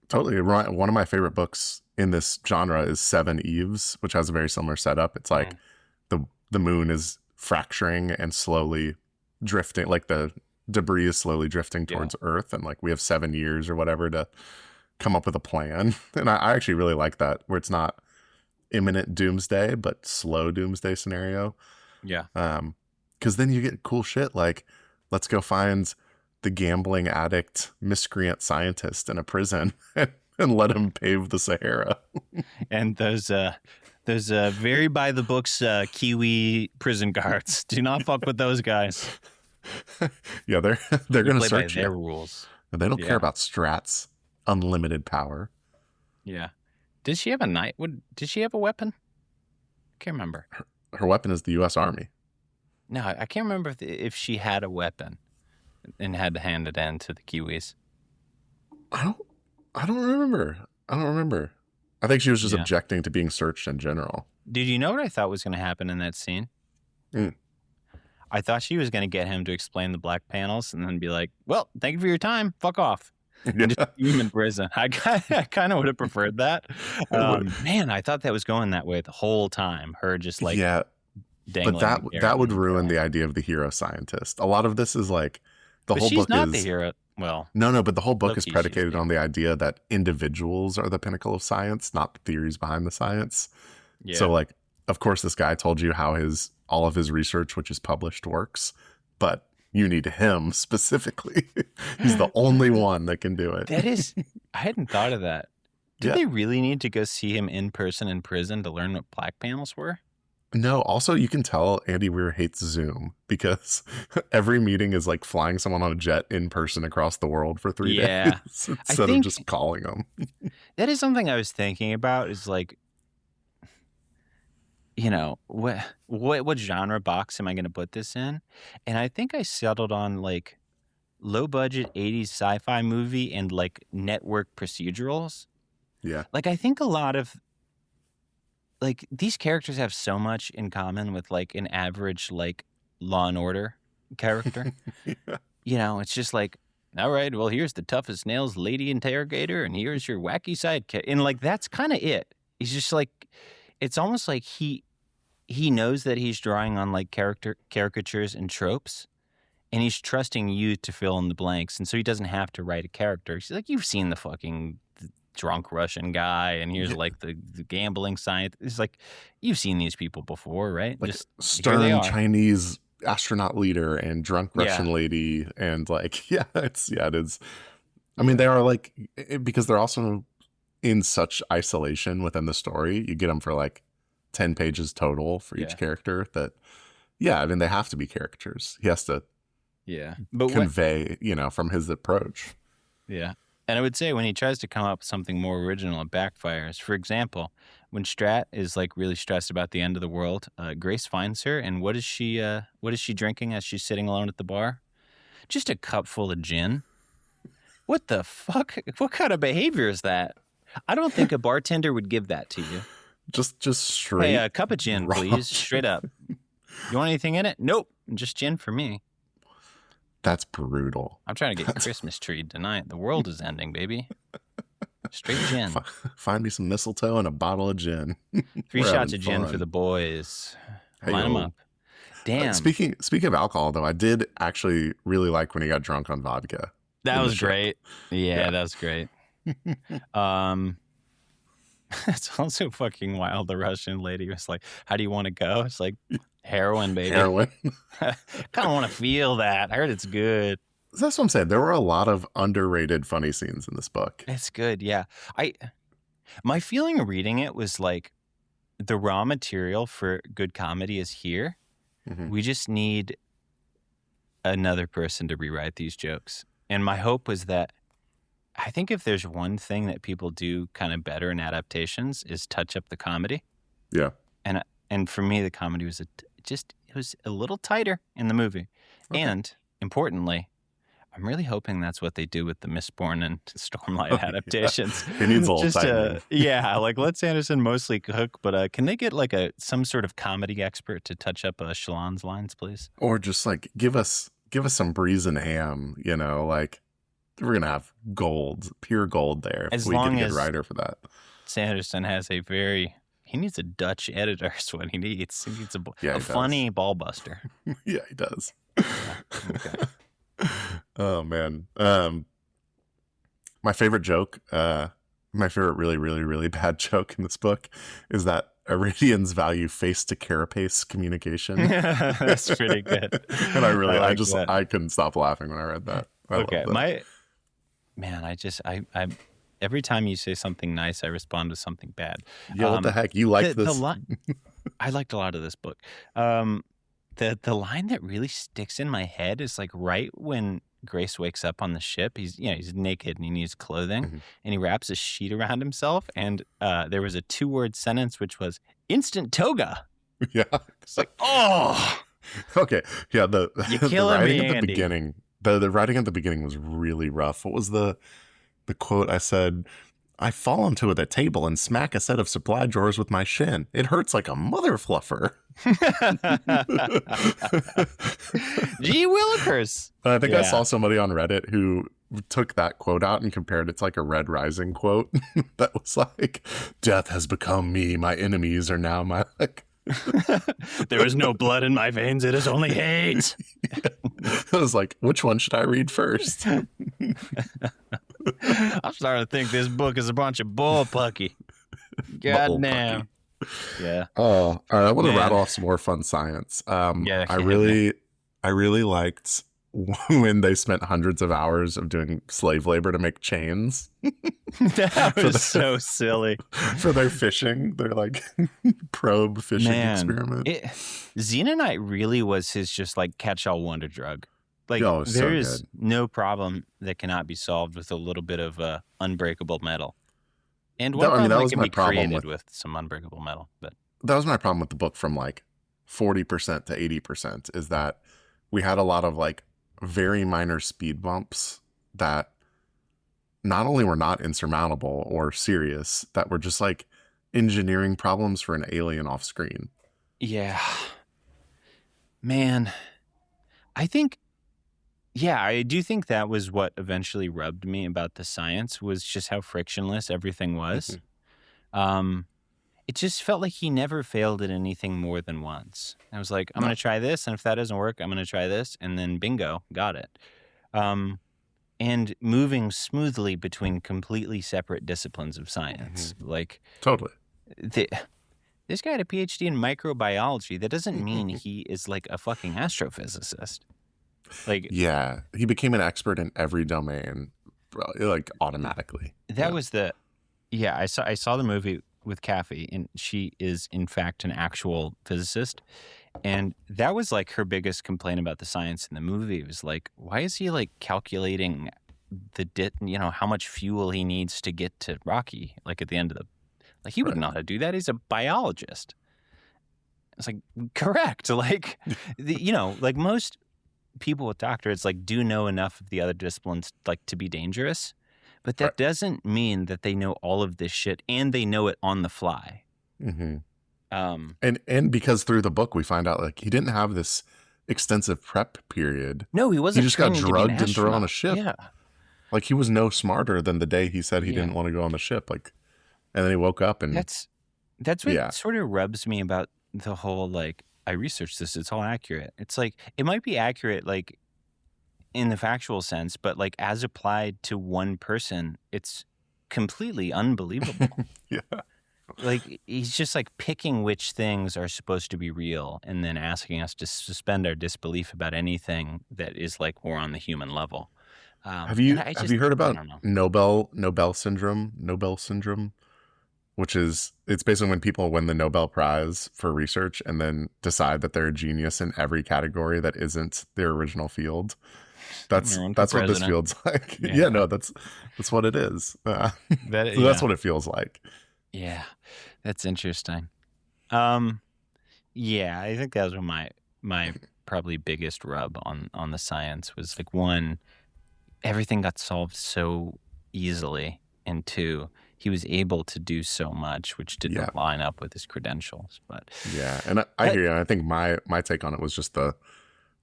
Totally. One of my favorite books in this genre is Seven Eves, which has a very similar setup. It's like the moon is fracturing and slowly drifting, like the debris is slowly drifting towards Earth, and like we have 7 years or whatever to come up with a plan. And I actually really like that, where it's not imminent doomsday but slow doomsday scenario. Because then you get cool shit like, let's go find the gambling addict miscreant scientist in a prison and let him pave the Sahara. And those very by the books Kiwi prison guards, do not fuck with those guys. Yeah, they're going to search their rules. They don't care about Strat's unlimited power. Yeah. Did she have a knife? Did she have a weapon? I can't remember. Her weapon is the U.S. Army. No, I can't remember if she had a weapon and had to hand it in to the Kiwis. I don't remember. I think she was just objecting to being searched in general. Did you know what I thought was going to happen in that scene? I thought she was going to get him to explain the black panels and then be like, well, thank you for your time. Fuck off. And just leave him in prison. I kind of would have preferred that. Man, I thought that was going that way the whole time. Her just like dangling. But that would ruin the idea of the hero scientist. A lot of this is like the whole book is not the hero. Well, no, but the whole book is predicated on the idea that individuals are the pinnacle of science, not the theories behind the science. Yeah. So like, of course, this guy told you how all of his research, which is published, works, but you need him specifically. He's the only one that can do it. I hadn't thought of that. Did they really need to go see him in person in prison to learn what black panels were? No, also you can tell Andy Weir hates Zoom because every meeting is like flying someone on a jet in person across the world for 3 days instead of just calling them. That is something I was thinking about, is like, you know, what genre box am I going to put this in? And I think I settled on like low budget 80s sci-fi movie and like network procedurals. Yeah. Like I think a lot of like these characters have so much in common with like an average like Law and Order character. You know, it's just like, all right, well, here's the toughest nails lady interrogator and here's your wacky sidekick. And like that's kind of it. He's just like, it's almost like he knows that he's drawing on like caricatures and tropes, and he's trusting you to fill in the blanks. And so he doesn't have to write a character. He's like, you've seen the fucking drunk Russian guy, and here's like the gambling scientist. It's like, you've seen these people before, right? Like just stern Chinese astronaut leader and drunk Russian lady, and like, it is. I mean, they are like, because they're also in such isolation within the story. You get them for like 10 pages total for each character. That, I mean, they have to be caricatures. He has to, but convey, from his approach. Yeah. And I would say when he tries to come up with something more original, it backfires. For example, when Strat is like really stressed about the end of the world, Grace finds her, and what is she drinking as she's sitting alone at the bar? Just a cup full of gin. What the fuck? What kind of behavior is that? I don't think a bartender would give that to you. Just straight. Hey, a cup of gin, wrong. please. Straight up. You want anything in it? Nope. Just gin for me. That's brutal. I'm trying to get Christmas treed tonight. The world is ending, baby. Straight gin. Find me some mistletoe and a bottle of gin. 3 shots of gin for the boys. Line them up. Damn. Speaking of alcohol, though, I did actually really like when he got drunk on vodka. That was great. Yeah, that was great. It's also fucking wild. The Russian lady was like, "How do you want to go?" It's like, heroin, baby. Heroin. Kind of want to feel that. I heard it's good. That's what I'm saying. There were a lot of underrated funny scenes in this book. It's good. Yeah. My feeling of reading it was like the raw material for good comedy is here. Mm-hmm. We just need another person to rewrite these jokes. And my hope was that I think if there's one thing that people do kind of better in adaptations is touch up the comedy. Yeah. And for me, the comedy was it was a little tighter in the movie. Okay. And importantly, I'm really hoping that's what they do with the Mistborn and Stormlight adaptations. It needs a little tightening. Like let Sanderson mostly cook, but can they get like some sort of comedy expert to touch up Shallan's lines, please? Or just like give us some Breeze and Ham, like we're going to have gold, pure gold there. As we long get a as good writer for that. Sanderson has he needs a Dutch editor is what he needs. He needs a funny ball buster. Yeah, he does. Yeah, okay. Oh, man. My favorite joke, my favorite really, really, really bad joke in this book is that Iridians value face-to-carapace communication. That's pretty good. And I couldn't stop laughing when I read that. I every time you say something nice, I respond with something bad. Yeah, what the heck? You like this? I liked a lot of this book. The line that really sticks in my head is like right when Grace wakes up on the ship. He's naked and he needs clothing, mm-hmm. and he wraps a sheet around himself. And there was a 2-word sentence which was instant toga. Yeah, it's like okay, yeah. The writing me, at the Andy. beginning. The writing at the beginning was really rough. What was the quote? I said, "I fall onto the table and smack a set of supply drawers with my shin. It hurts like a mother fluffer." Gee willikers. I think I saw somebody on Reddit who took that quote out and compared it to like a Red Rising quote that was like, "Death has become me. My enemies are now my like." There is no blood in my veins. It is only hate. I was like, which one should I read first? I'm starting to think this book is a bunch of bull-puckey. God damn. Yeah. Oh, all right. I want to rattle off some more fun science. I really liked when they spent hundreds of hours of doing slave labor to make chains. That was so silly. For their fishing, their like probe fishing experiment. Xenonite really was his just like catch-all wonder drug. Like there is no problem that cannot be solved with a little bit of unbreakable metal. And one problem that can be created with some unbreakable metal. But that was my problem with the book from like 40% to 80% is that we had a lot of like very minor speed bumps that not only were not insurmountable or serious, that were just like engineering problems for an alien off screen. Yeah. Man, I do think that was what eventually rubbed me about the science was just how frictionless everything was. Mm-hmm. It just felt like he never failed at anything more than once. I was like, I'm going to try this, and if that doesn't work, I'm going to try this, and then bingo, got it. And moving smoothly between completely separate disciplines of science. Mm-hmm. Like totally. This guy had a PhD in microbiology. That doesn't mean he is like a fucking astrophysicist. Like, yeah, he became an expert in every domain, like automatically. That was I saw the movie with Kathy, and she is in fact an actual physicist, and that was like her biggest complaint about the science in the movie. It was like, why is he like calculating how much fuel he needs to get to Rocky, like at the end of the, like he wouldn't know how to do that. He's a biologist. It's like, correct. Like, like most people with doctorates, like do know enough of the other disciplines, like to be dangerous, but that doesn't mean that they know all of this shit and they know it on the fly. Mm-hmm. And because through the book we find out like he didn't have this extensive prep period. No, he wasn't. He just got training to be an drugged and thrown on a astronaut. ship. Yeah. Like he was no smarter than the day he said he didn't want to go on the ship. Like, and then he woke up and that's what sort of rubs me about the whole, like, I researched this, it's all accurate. It's like, it might be accurate, like, in the factual sense, but, like, as applied to one person, it's completely unbelievable. Yeah. Like, he's just, like, picking which things are supposed to be real and then asking us to suspend our disbelief about anything that is, like, more on the human level. Have you heard about Nobel syndrome? Which is, it's basically when people win the Nobel Prize for research and then decide that they're a genius in every category that isn't their original field. That's what this feels like. Yeah, no, that's what it is. So that's what it feels like. Yeah, that's interesting. Yeah, I think that was my probably biggest rub on the science was, like, one, everything got solved so easily, and two, he was able to do so much, which didn't line up with his credentials. But yeah, and I hear you. I think my take on it was just the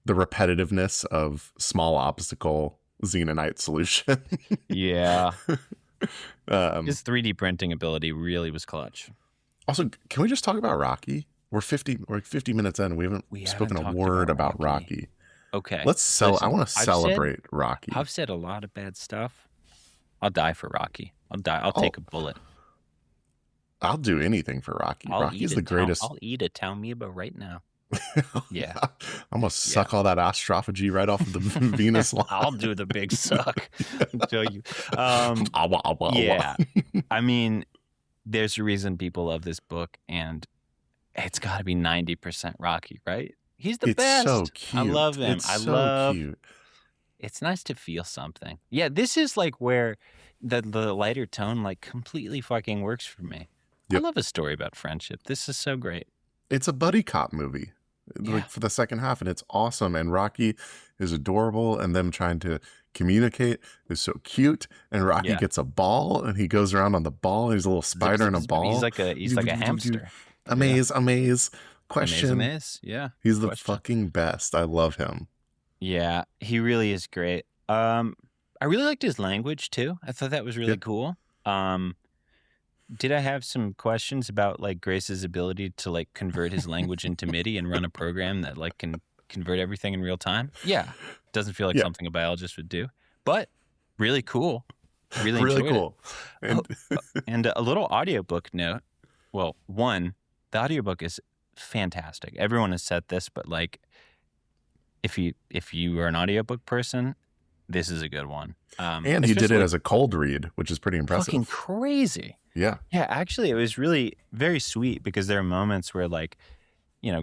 repetitiveness of small obstacle xenonite solution. Yeah. His 3D printing ability really was clutch. Also, can we just talk about Rocky? We're 50 minutes in. We haven't spoken a word about Rocky. Okay. I want to celebrate Rocky. I've said a lot of bad stuff. I'll die for Rocky. I'll take a bullet. I'll do anything for Rocky. Rocky's the greatest. I'll eat a Talmuba right now. Yeah. I'm going to suck all that Astrophage right off of the Venus line. I'll do the big suck. Until you. Yeah. I mean, there's a reason people love this book, and it's got to be 90% Rocky, right? He's the best. It's so cute. I love him. Cute. It's nice to feel something. Yeah, this is like where the lighter tone, like, completely fucking works for me. Yep. I love a story about friendship. This is so great. It's a buddy cop movie, like, for the second half, and it's awesome. And Rocky is adorable, and them trying to communicate is so cute. And Rocky gets a ball, and he goes around on the ball. And he's a little spider in a ball. He's like a hamster. Amaze. Question. Amaze. Yeah. He's the fucking best. I love him. Yeah, he really is great. I really liked his language too. I thought that was really cool. Did I have some questions about, like, Grace's ability to, like, convert his language into MIDI and run a program that, like, can convert everything in real time? Yeah. Doesn't feel like something a biologist would do, but really cool. Really cool. And a little audiobook note. Well, one, the audiobook is fantastic. Everyone has said this, but, like, if you are an audiobook person, this is a good one. And he did it as a cold read, which is pretty impressive. Fucking crazy. Yeah. Yeah, actually, it was really very sweet because there are moments where, like,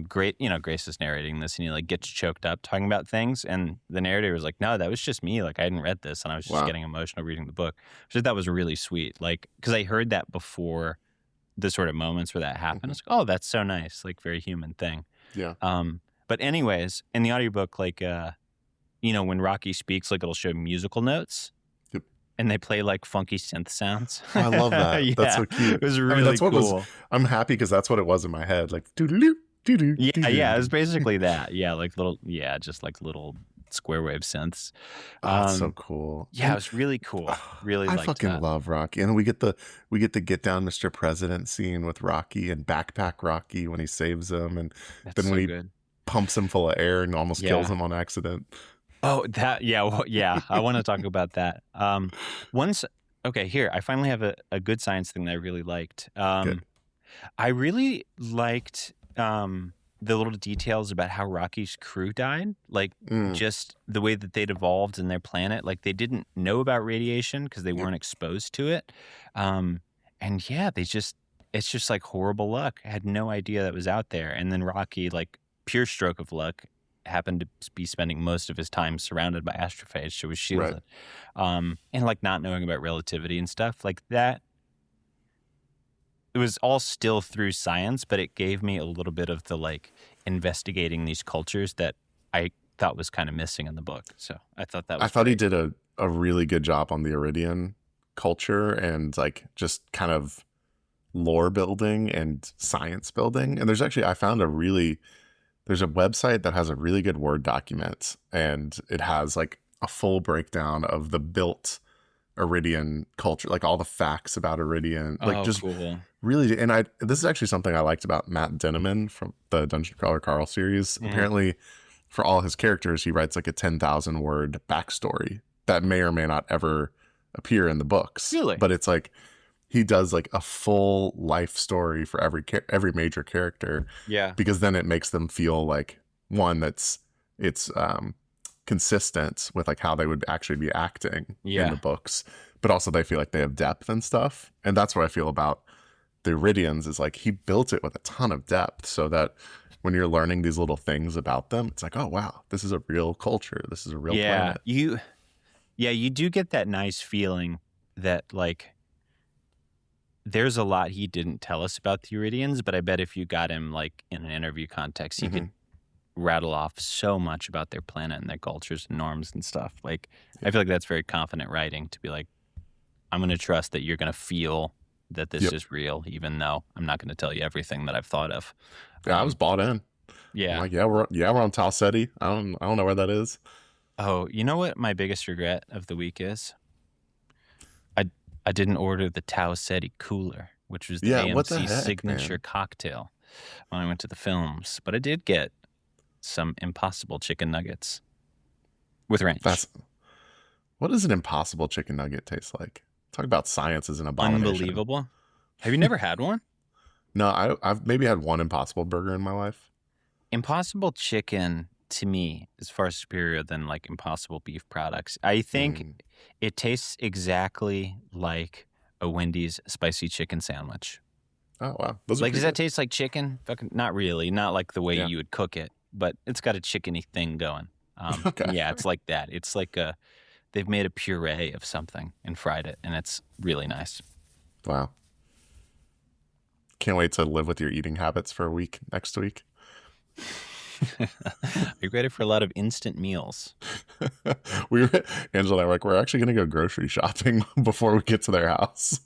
Grace is narrating this and he, like, gets choked up talking about things, and the narrator was like, no, that was just me. Like, I hadn't read this and I was just getting emotional reading the book. So that was really sweet. Like, because I heard that before the sort of moments where that happened. Mm-hmm. It's like, oh, that's so nice. Like, very human thing. Yeah. But anyways, in the audiobook, like, when Rocky speaks, like, it'll show musical notes. Yep. And they play, like, funky synth sounds. Oh, I love that. Yeah. That's so cute. It was really cool. I'm happy because that's what it was in my head. Like, doo-doo-doo, doo-doo. Yeah, it was basically that. Yeah, like just like little square wave synths. That's so cool. Yeah, it was really cool. Really liked that. I fucking love Rocky. And we get the get down Mr. President scene with Rocky and Backpack Rocky when he saves him, and that's then when he pumps him full of air and almost kills him on accident. Oh, that, yeah. I want to talk about that. Here, I finally have a good science thing that I really liked. I really liked the little details about how Rocky's crew died. Like, just the way that they'd evolved in their planet. Like, they didn't know about radiation because they weren't exposed to it. And yeah, it's just like horrible luck. I had no idea that was out there. And then Rocky, like, pure stroke of luck, happened to be spending most of his time surrounded by astrophage, so was shielded. Right. And like not knowing about relativity and stuff like that. It was all still through science, but it gave me a little bit of the like investigating these cultures that I thought was kind of missing in the book. So I thought that was I thought great. he did a really good job on the Iridian culture and like just kind of lore building and science building. And there's actually, I found there's a website that has a really good Word document, and it has like a full breakdown of the built Iridian culture, like all the facts about Iridian, like just cool. really. And this is actually something I liked about Matt Dinniman from the Dungeon Crawler Carl series. Mhm. Apparently, for all his characters, he writes like a 10,000 word backstory that may or may not ever appear in the books. Really? But it's like he does like a full life story for every major character. Yeah. Because then it makes them feel like one it's consistent with like how they would actually be acting in the books, but also they feel like they have depth and stuff. And that's what I feel about the Iridians, is like he built it with a ton of depth, so that when you're learning these little things about them, it's like, oh wow, this is a real culture, this is a real planet. You do get that nice feeling that like there's a lot he didn't tell us about the Iridians, but I bet if you got him like in an interview context, he could rattle off so much about their planet and their cultures and norms and stuff. Like, I feel like that's very confident writing, to be like, I'm going to trust that you're going to feel that this is real, even though I'm not going to tell you everything that I've thought of. Yeah, I was bought in. Yeah. I'm like, we're on Tau Ceti. I don't know where that is. Oh, you know what my biggest regret of the week is? I didn't order the Tau Ceti cooler, which was the AMC signature cocktail when I went to the films. But I did get some Impossible chicken nuggets with ranch. What does an Impossible chicken nugget taste like? Talk about science as an abomination. Unbelievable. Have you never had one? No, I've maybe had one Impossible burger in my life. Impossible chicken, to me, is far superior than like Impossible beef products. I think it tastes exactly like a Wendy's spicy chicken sandwich. Oh, wow. Does that taste like chicken? Not really. Not like the way you would cook it, but it's got a chickeny thing going. Okay. Yeah, it's like that. It's like they've made a puree of something and fried it, and it's really nice. Wow. Can't wait to live with your eating habits for a week next week. You're ready for a lot of instant meals. Angela and I were like, we're actually going to go grocery shopping before we get to their house.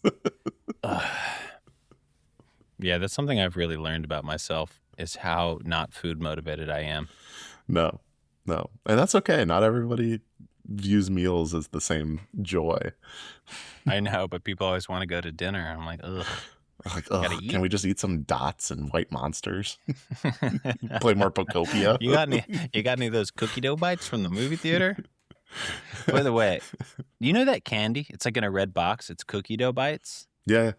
Yeah, that's something I've really learned about myself, is how not food motivated I am. No. And that's okay. Not everybody views meals as the same joy. I know, but people always want to go to dinner. I'm like, ugh. Can we just eat some dots and white monsters? Play more Pocopia? You got any of those cookie dough bites from the movie theater? By the way, you know that candy? It's like in a red box. It's cookie dough bites. Yeah.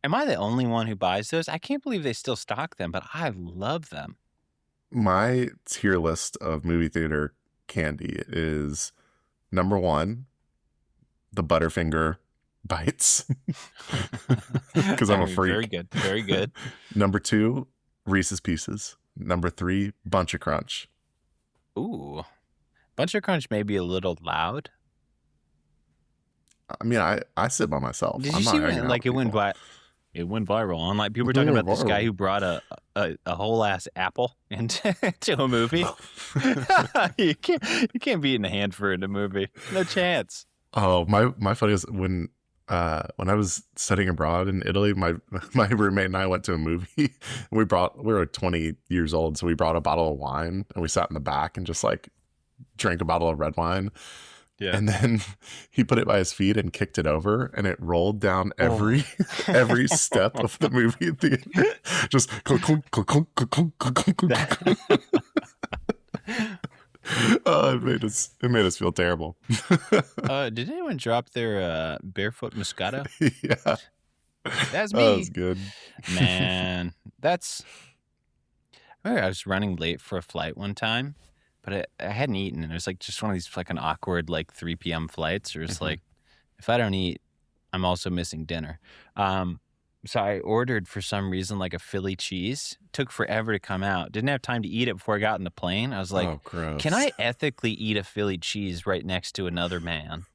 Am I the only one who buys those? I can't believe they still stock them, but I love them. My tier list of movie theater candy is number 1, the Butterfinger bites, because I'm a freak. Very good. Number 2, Reese's Pieces. Number 3, Bunch of Crunch. Ooh, Bunch of Crunch may be a little loud. I mean, I sit by myself. Did you see when like it went viral on, like, people were talking about this guy who brought a whole ass apple into a movie. You can't be eating a Hanford in a movie. No chance. Oh, my funniest, when I was studying abroad in Italy, my roommate and I went to a movie. We were like 20 years old, so we brought a bottle of wine and we sat in the back and just like drank a bottle of red wine. Yeah. And then he put it by his feet and kicked it over, and it rolled down every step of the movie theater. Just it made us feel terrible. Did anyone drop their barefoot Moscato? Yeah. That's me. That was good. Man, I was running late for a flight one time, but I hadn't eaten, and it was like just one of these fucking awkward like 3 p.m. flights. Or it's like, if I don't eat, I'm also missing dinner. So I ordered for some reason like a Philly cheese. Took forever to come out. Didn't have time to eat it before I got in the plane. I was like, Oh, gross. can I ethically eat a Philly cheese right next to another man?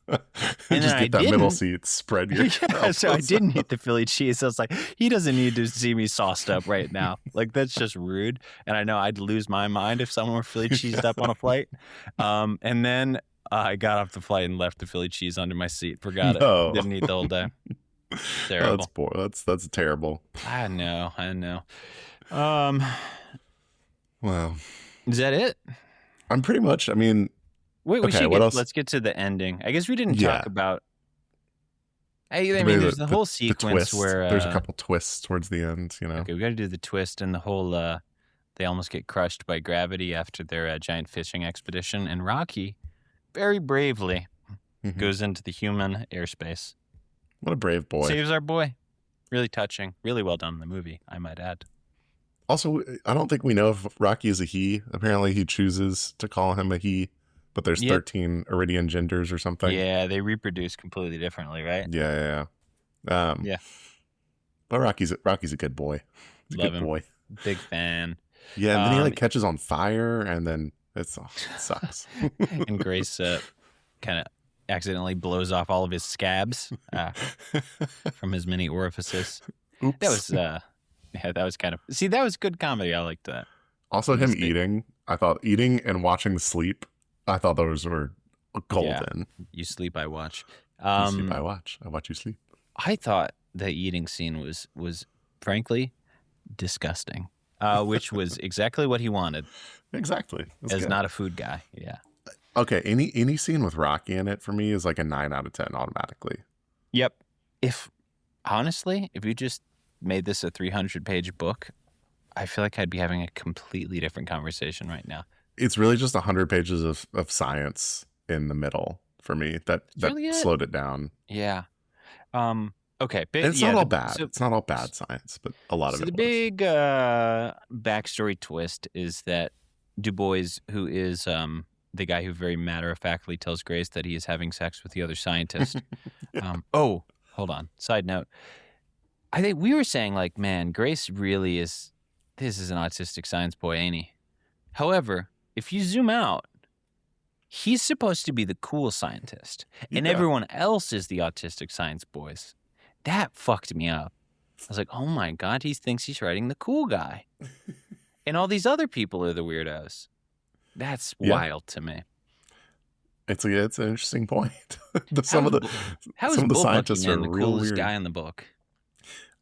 And just get that middle seat, spread your so I didn't eat the Philly cheese. I was like, he doesn't need to see me sauced up right now. Like, that's just rude. And I know I'd lose my mind if someone were Philly cheesed up on a flight. And then I got off the flight and left the Philly cheese under my seat. Forgot it. Didn't eat the whole day. Terrible. That's terrible. I know. Wow. Is that it? I'm pretty much, I mean, wait, let's get to the ending. I guess we didn't talk about, I mean, there's the whole sequence where there's a couple twists towards the end, you know. Okay, we got to do the twist and the whole they almost get crushed by gravity after their giant fishing expedition, and Rocky very bravely goes into the human airspace. What a brave boy. Saves our boy. Really touching. Really well done in the movie, I might add. Also, I don't think we know if Rocky is a he. Apparently he chooses to call him a he, but there's 13 Iridian genders or something. Yeah, they reproduce completely differently, right? Yeah. Yeah. But Rocky's a good boy. He's a good boy. Big fan. Yeah, and then he like catches on fire, and then it sucks. And Grace kind of accidentally blows off all of his scabs from his many orifices. Oops. That was kind of, that was good comedy. I liked that. Also him eating, I thought eating and watching the sleep, I thought those were golden. Yeah. You sleep, I watch. You sleep, I watch. I watch you sleep. I thought the eating scene was frankly disgusting, which was exactly what he wanted. Exactly. As not a food guy. Yeah. Okay, any scene with Rocky in it for me is like a 9 out of 10 automatically. Yep. If you just made this a 300-page book, I feel like I'd be having a completely different conversation right now. It's really just 100 pages of science in the middle for me that really slowed it down. Yeah. Okay. And it's not all bad. It's not all bad science, but a lot of it. The big backstory twist is that Du Bois, who is the guy who very matter-of-factly tells Grace that he is having sex with the other scientist. Hold on. Side note. I think we were saying, like, man, Grace really is, this is an autistic science boy, ain't he? However, if you zoom out, he's supposed to be the cool scientist, and everyone else is the autistic science boys. That fucked me up. I was like, oh my God, he thinks he's writing the cool guy. And all these other people are the weirdos. That's wild to me. It's an interesting point. Some of the scientists are the real coolest weird. Guy in the book.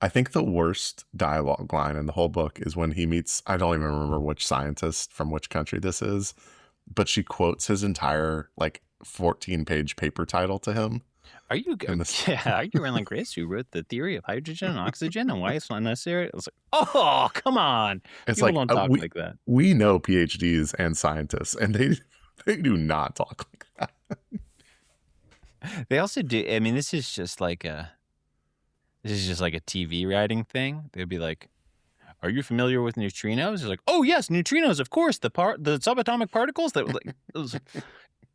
I think the worst dialogue line in the whole book is when he meets, I don't even remember which scientist from which country this is, but she quotes his entire 14-page paper title to him. Are you Ryan Grace, who wrote the theory of hydrogen and oxygen and why it's not necessary? I was like, oh, come on. It's People don't talk like that. We know PhDs and scientists, and they do not talk like that. They also do. I mean, this is just like a TV writing thing. They'd be like, are you familiar with neutrinos? It's like, oh yes, neutrinos, of course, the subatomic particles that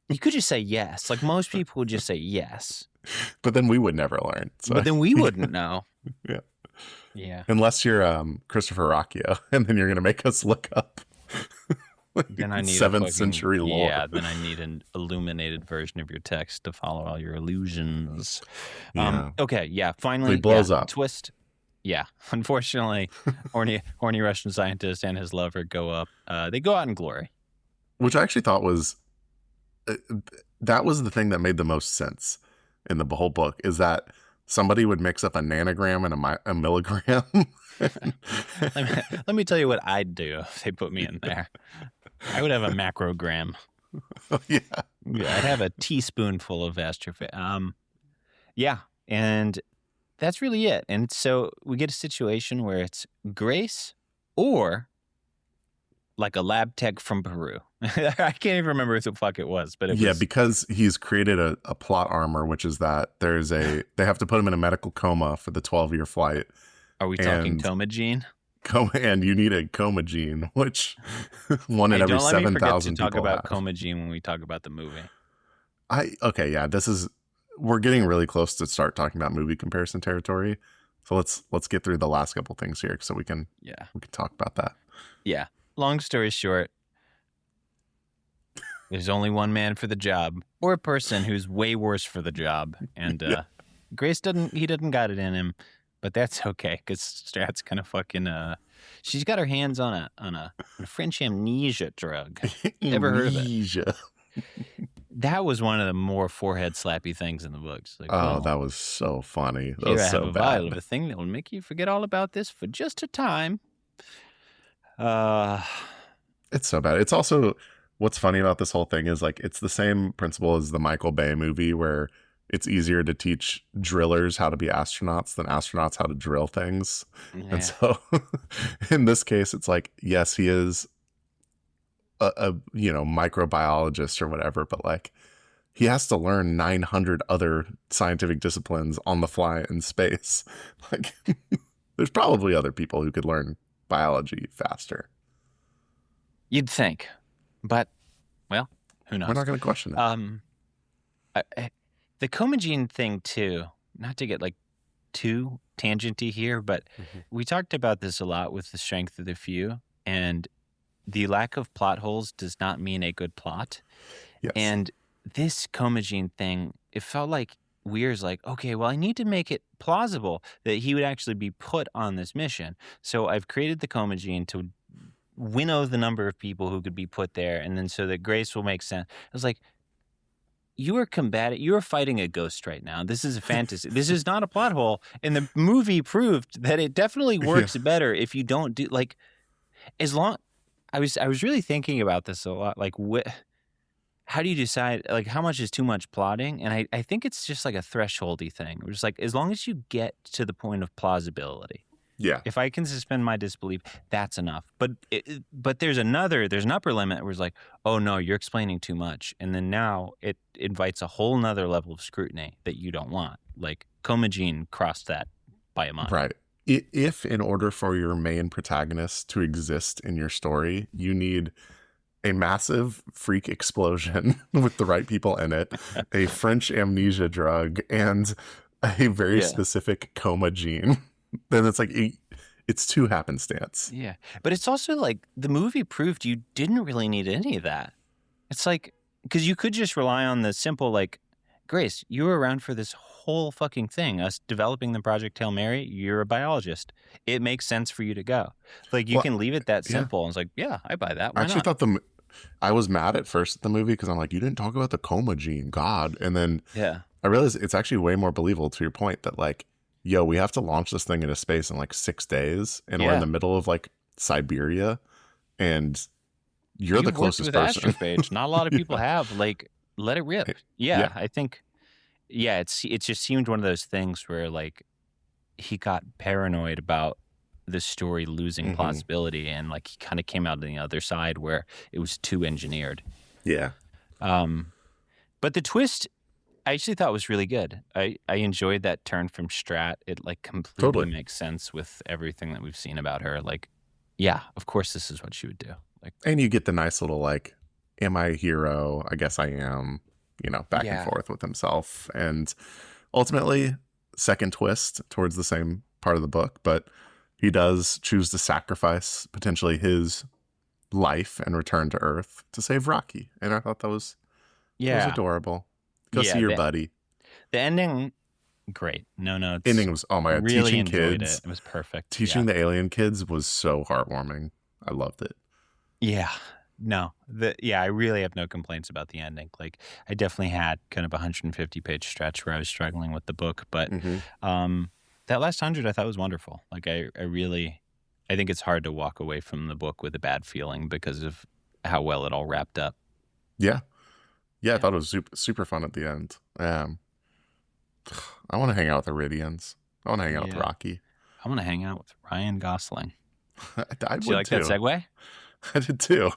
you could just say yes. Like most people would just say yes. But then we would never learn. So. But then we wouldn't know. Yeah. Yeah. Unless you're Christopher Rocchio, and then you're going to make us look up then I need 7th century lore. Yeah, then I need an illuminated version of your text to follow all your illusions. Yeah. Okay, yeah, finally. He blows up. Twist. Yeah, unfortunately, horny Russian scientist and his lover go up. They go out in glory. Which I actually thought was... that was the thing that made the most sense in the whole book, is that somebody would mix up a nanogram and a milligram. let me tell you what I'd do if they put me in there. I would have a macrogram. Oh, yeah. I'd have a teaspoonful of Astrophage. Yeah, and that's really it. And so we get a situation where it's Grace or like a lab tech from Peru. I can't even remember who the fuck it was, but it was... because he's created a plot armor, which is that they have to put him in a medical coma for the 12-year flight. Are we talking coma gene? And you need a coma gene, which one in every 7,000 people Don't let me forget to talk about have. coma gene when we talk about the movie. We're getting really close to start talking about movie comparison territory. So let's get through the last couple things here so we can talk about that. Yeah. Long story short, there's only one man for the job, or a person who's way worse for the job. And Grace doesn't got it in him, but that's okay because Strat's kind of fucking. She's got her hands on a French amnesia drug. Ever heard of it? That was one of the more forehead slappy things in the books. Like, that was so funny. That here was I so have a bad. vial of a thing that will make you forget all about this for just a time. It's so bad. It's also, what's funny about this whole thing is like it's the same principle as the Michael Bay movie where it's easier to teach drillers how to be astronauts than astronauts how to drill things. Yeah. And so in this case, it's like, yes, he is a microbiologist or whatever, but like he has to learn 900 other scientific disciplines on the fly in space. Like there's probably other people who could learn biology faster. You'd think, but well, who knows? We're not going to question it. The Comagene thing too, not to get like too tangenty here, but we talked about this a lot with The Strength of the Few, and the lack of plot holes does not mean a good plot. Yes. And this Comagene thing, it felt like Weir's like, okay, well, I need to make it plausible that he would actually be put on this mission. So I've created the Comagene to winnow the number of people who could be put there, and then so that Grace will make sense. I was like, you are fighting a ghost right now. This is a fantasy. This is not a plot hole. And the movie proved that it definitely works better if you don't do like I was really thinking about this a lot. Like how do you decide like how much is too much plotting? And I think it's just like a thresholdy thing. We're just like, as long as you get to the point of plausibility. Yeah. If I can suspend my disbelief, that's enough. But there's an upper limit where it's like, oh no, you're explaining too much. And then now it invites a whole nother level of scrutiny that you don't want. Like Comagene crossed that by a mile. Right. If in order for your main protagonist to exist in your story, you need a massive freak explosion with the right people in it, a French amnesia drug, and a very specific coma gene, then it's like it's too happenstance. Yeah. But it's also like the movie proved you didn't really need any of that. It's like, because you could just rely on the simple, like, Grace, you were around for this whole fucking thing, us developing the Project Hail Mary. You're a biologist. It makes sense for you to go. Like, you can leave it that simple. And it's like, yeah, I buy that. Why I actually not? thought I was mad at first at the movie because I'm like, you didn't talk about the coma gene, God. And then I realized it's actually way more believable to your point that like, yo, we have to launch this thing into space in like 6 days, and we're in the middle of like Siberia, and you're the closest person. Astrophage. Not a lot of people have. Like, let it rip. Yeah. I think. Yeah, it just seemed one of those things where like he got paranoid about the story losing plausibility, and like he kind of came out on the other side where it was too engineered. Yeah. But the twist, I actually thought was really good. I enjoyed that turn from Strat. It like completely makes sense with everything that we've seen about her. Like, yeah, of course this is what she would do. Like, and you get the nice little like, am I a hero? I guess I am. Back and forth with himself, and ultimately, second twist towards the same part of the book, but he does choose to sacrifice potentially his life and return to Earth to save Rocky, and I thought that was adorable. Go see your buddy. The ending, great. No, ending was my God. Really teaching enjoyed kids. It was perfect. Teaching the alien kids was so heartwarming. I loved it. Yeah. No, I really have no complaints about the ending. Like, I definitely had kind of a 150-page stretch where I was struggling with the book, but that last 100 I thought was wonderful. Like, I think it's hard to walk away from the book with a bad feeling because of how well it all wrapped up. Yeah. I thought it was super, super fun at the end. I want to hang out with Iridians. I want to hang out with Rocky. I want to hang out with Ryan Gosling. I Did you like that segue? I did too.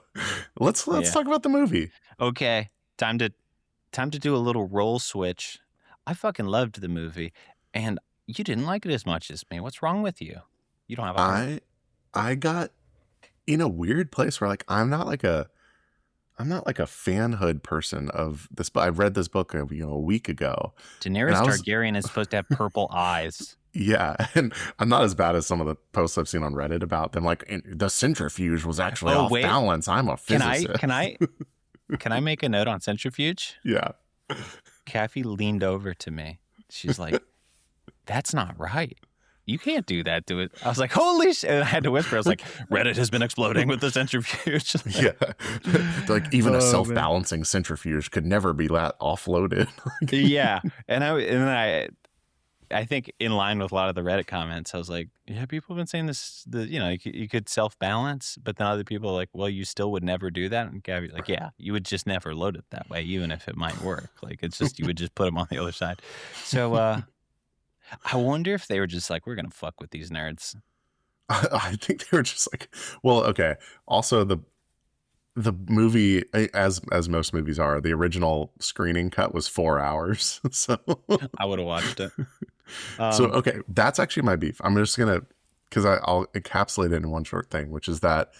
Let's talk about the movie. Okay, time to do a little role switch. I fucking loved the movie, and you didn't like it as much as me. What's wrong with you? You don't have a I got in a weird place where like I'm not like a fanhood person of this. But I read this book a week ago. Daenerys Targaryen is supposed to have purple eyes. Yeah, and I'm not as bad as some of the posts I've seen on Reddit about them. Like, the centrifuge was actually Oh off wait, balance. I'm a can I physicist. can I can I make a note on centrifuge? Yeah. Kathy leaned over to me. She's like, "That's not right. You can't do that to it." I was like, "Holy shit!" And I had to whisper. I was like, "Reddit has been exploding with the centrifuge." Yeah. Like, even a Oh, man. self-balancing centrifuge could never be that offloaded. Yeah, and I think in line with a lot of the Reddit comments, I was like, yeah, people have been saying this, you could self-balance, but then other people are like, well, you still would never do that. And Gabby's like, yeah, you would just never load it that way, even if it might work. Like, it's just, you would just put them on the other side. So I wonder if they were just like, we're going to fuck with these nerds. I think they were just like, well, okay. Also, the movie, as most movies are, the original screening cut was 4 hours. So I would have watched it. so okay, that's actually my beef. I'm just gonna, because I'll encapsulate it in one short thing, which is that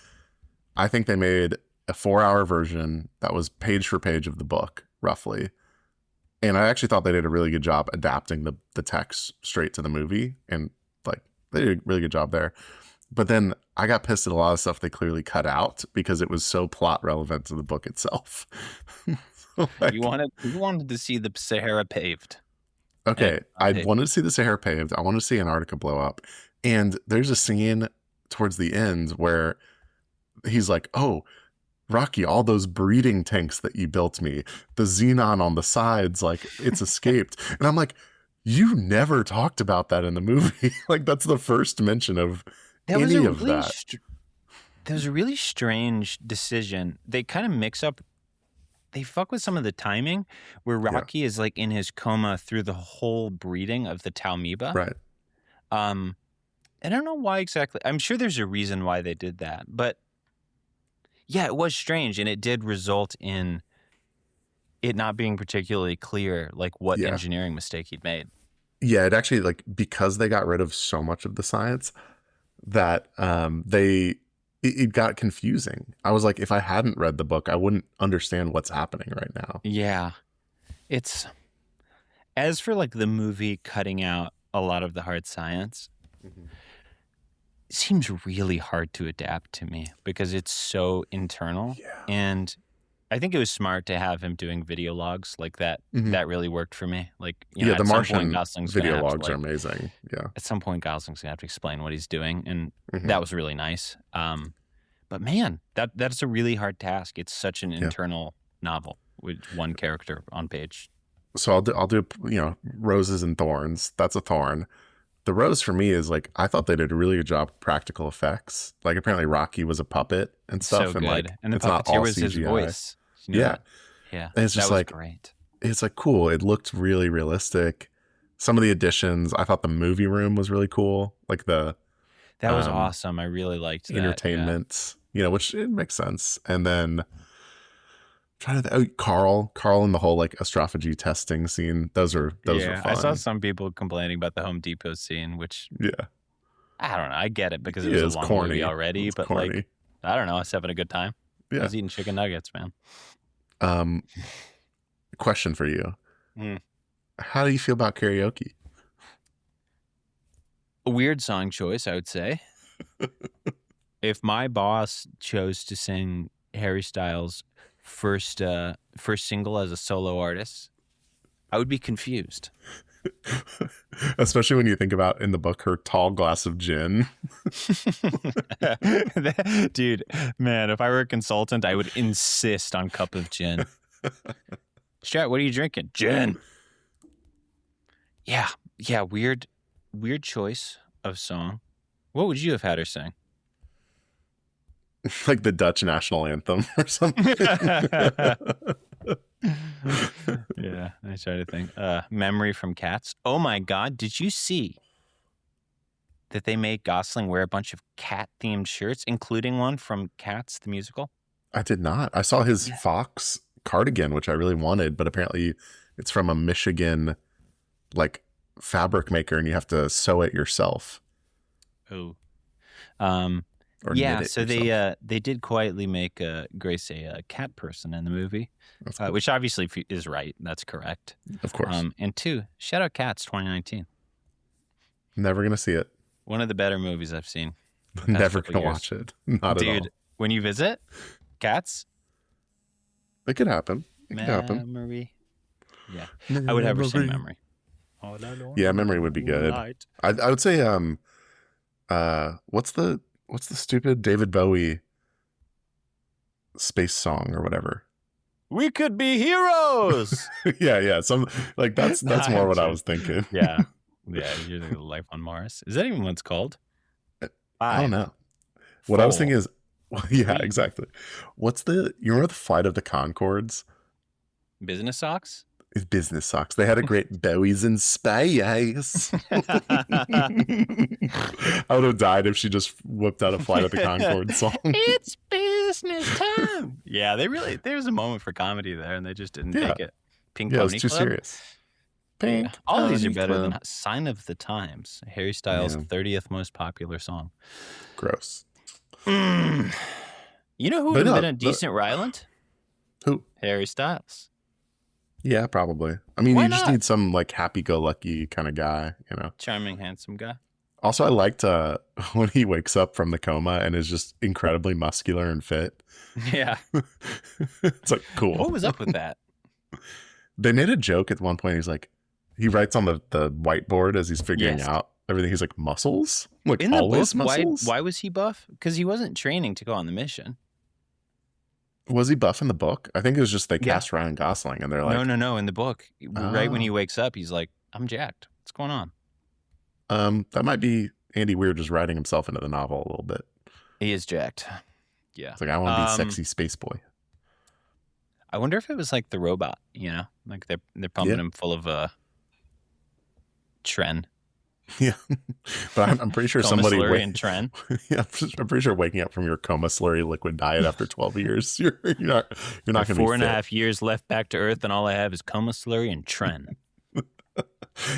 I think they made a 4-hour version that was page for page of the book, roughly. And I actually thought they did a really good job adapting the text straight to the movie, and like they did a really good job there. But then I got pissed at a lot of stuff they clearly cut out because it was so plot relevant to the book itself. So, like, you wanted to see the Sahara paved. okay, I wanted to see the Sahara paved. I wanted to see Antarctica blow up. And there's a scene towards the end where he's like, oh, Rocky, all those breeding tanks that you built me, the xenon on the sides, like, it's escaped. And I'm like, you never talked about that in the movie. Like, that's the first mention of any of that. There was a really strange decision. They kind of mix up. They fuck with some of the timing where Rocky is like in his coma through the whole breeding of the Talmiba. Right. I don't know why exactly. I'm sure there's a reason why they did that. But yeah, it was strange. And it did result in it not being particularly clear, like what engineering mistake he'd made. Yeah, it actually, like, because they got rid of so much of the science that it got confusing. I was like, if I hadn't read the book, I wouldn't understand what's happening right now. Yeah. It's, as for like the movie cutting out a lot of the hard science, it seems really hard to adapt to me because it's so internal. Yeah. And I think it was smart to have him doing video logs like that. That really worked for me. Like, the Martian video logs are amazing. Yeah. At some point, Gosling's gonna have to explain what he's doing, and that was really nice. But man, that's a really hard task. It's such an internal novel with one character on page. So I'll do roses and thorns. That's a thorn. The rose for me is like, I thought they did a really good job with practical effects. Like, apparently Rocky was a puppet and stuff, so and good. like, And the it's not puppeteer all was CGI. his voice. Yeah. Yeah. And it's just like, great. It's like cool. It looked really realistic. Some of the additions, I thought the movie room was really cool. Like that was awesome. I really liked that. Entertainment, which it makes sense. And then Carl and the whole like Astrophage testing scene. Those were fun. I saw some people complaining about the Home Depot scene, which I don't know. I get it because it was a long corny. movie already, but corny. Like, I don't know. I was having a good time. I was eating chicken nuggets, man. Question for you. How do you feel about karaoke? A weird song choice, I would say. If my boss chose to sing Harry Styles' first single as a solo artist, I would be confused. Especially when you think about in the book her tall glass of gin. Dude, man, if I were a consultant, I would insist on cup of gin. Strat, what are you drinking? Gin. Yeah, weird choice of song. What would you have had her sing? Like the Dutch national anthem or something. Yeah, I try to think. Memory from Cats. Oh my God, did you see that they made Gosling wear a bunch of cat-themed shirts, including one from Cats, the musical? I did not. I saw his fox cardigan, which I really wanted, but apparently it's from a Michigan like fabric maker and you have to sew it yourself. Oh. So they did quietly make Grace a cat person in the movie, cool. Which obviously is right. That's correct. Of course. And 2, shout out Cats 2019. Never gonna see it. One of the better movies I've seen. In the past Never couple gonna years. watch it. Not at all. Dude, when you visit, Cats, It could happen. It could happen. Memory. Yeah, I would have her sing Memory. Yeah, Memory would be good. I would say what's the stupid David Bowie space song or whatever? We could be heroes. yeah. Some like that's more what I was thinking. Yeah. You're the Life on Mars. Is that even what it's called? I don't know. What I was thinking is, yeah, exactly. You remember the Flight of the Conchords? Business Socks? It's Business Socks. They had a great Bowie's in Space. I would have died if she just whipped out a Flight of the Conchords song. It's business time. Yeah, there's a moment for comedy there, and they just didn't take it. Pink Pony it's too Club? serious. Pink all these are Pony better Club. than Sign of the Times, Harry Styles' 30th most popular song. Gross. You know who would have been a decent Rylant? Who? Harry Styles. Yeah, probably. I mean, Why you just not? need some like happy-go-lucky kind of guy, you know. Charming, handsome guy. Also, I liked when he wakes up from the coma and is just incredibly muscular and fit. Yeah. It's like cool. What was up with that? They made a joke at one point. He's like, he writes on the whiteboard as he's figuring out everything. He's like, muscles? Like In the always book, muscles? why was he buff? Because he wasn't training to go on the mission. Was he buff in the book? I think it was just they cast Ryan Gosling and they're like, No. In the book, right when he wakes up, he's like, I'm jacked. What's going on? That might be Andy Weir just writing himself into the novel a little bit. He is jacked. Yeah. It's like, I want to be sexy space boy. I wonder if it was like the robot, you know? Like they're pumping him full of Tren. Yeah. But I'm pretty sure Coma somebody slurry and Tren. Yeah, I'm pretty sure waking up from your coma slurry liquid diet after 12 years, you're not going to be 4.5 years left back to Earth, and all I have is coma slurry and Tren.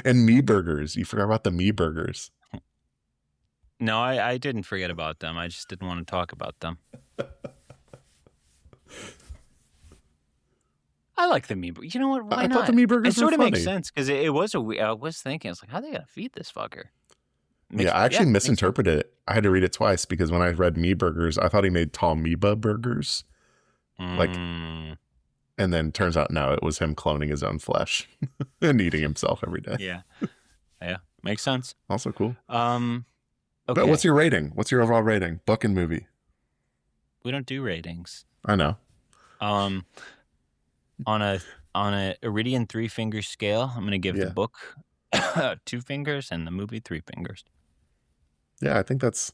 And me burgers. You forgot about the me burgers. No, I didn't forget about them. I just didn't want to talk about them. I like the me. You know what? Why not? I thought the me burgers were funny. It sort of makes sense because it was I was thinking, I was like, how are they gonna feed this fucker? I actually misinterpreted it. I had to read it twice because when I read me burgers, I thought he made Talmiba burgers. Like, and then turns out no, it was him cloning his own flesh and eating himself every day. Yeah, makes sense. Also cool. Okay. But what's your rating? What's your overall rating? Book and movie. We don't do ratings. I know. On a Iridian 3-finger scale, I'm going to give the book 2 fingers and the movie 3 fingers. Yeah, I think that's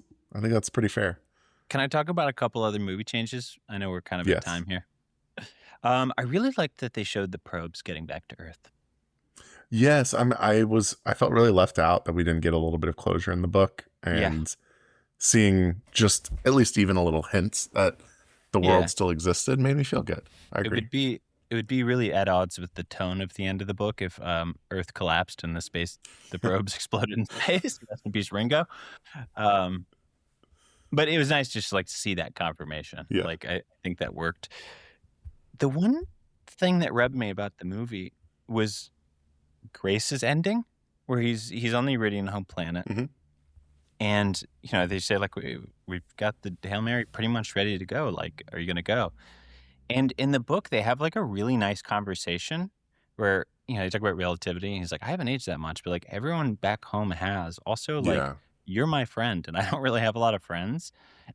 pretty fair. Can I talk about a couple other movie changes? I know we're kind of at time here. I really liked that they showed the probes getting back to Earth. Yes, I felt really left out that we didn't get a little bit of closure in the book, and seeing just at least even a little hints that the world still existed made me feel good. I agree. It would be really at odds with the tone of the end of the book if Earth collapsed and the probes exploded in space. Rest in peace, Ringo. But it was nice just to see that confirmation. Yeah. Like I think that worked. The one thing that rubbed me about the movie was Grace's ending, where he's on the Iridian home planet, and they say we've got the Hail Mary pretty much ready to go. Like, are you going to go? And in the book, they have a really nice conversation where, they talk about relativity. And he's like, I haven't aged that much, but everyone back home has. Also, you're my friend, and I don't really have a lot of friends.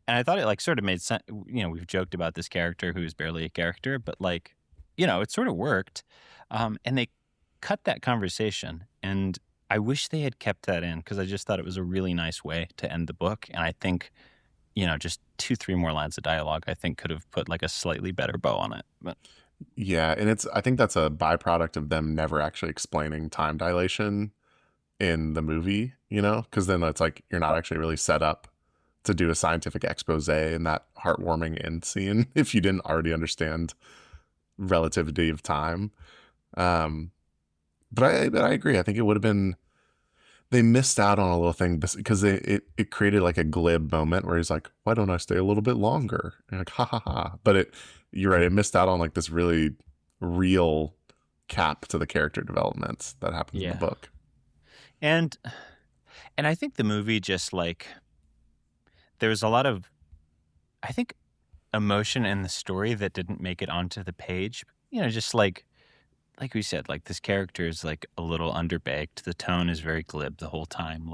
And I thought it sort of made sense. We've joked about this character who's barely a character, but it sort of worked. And they cut that conversation. And I wish they had kept that in because I just thought it was a really nice way to end the book. And I think just 2-3 more lines of dialogue, I think could have put a slightly better bow on it. But yeah, and I think that's a byproduct of them never actually explaining time dilation in the movie, because then it's you're not actually really set up to do a scientific expose in that heartwarming end scene if you didn't already understand relativity of time. But I agree. I think it would have been. They missed out on a little thing because it created a glib moment where he's like, why don't I stay a little bit longer? And you're like, ha ha ha. But you're right. It missed out on this really real cap to the character developments that happens in the book. And And I think the movie just like there was a lot of, I think, emotion in the story that didn't make it onto the page. Just like we said, like this character is like a little underbaked. The tone is very glib the whole time.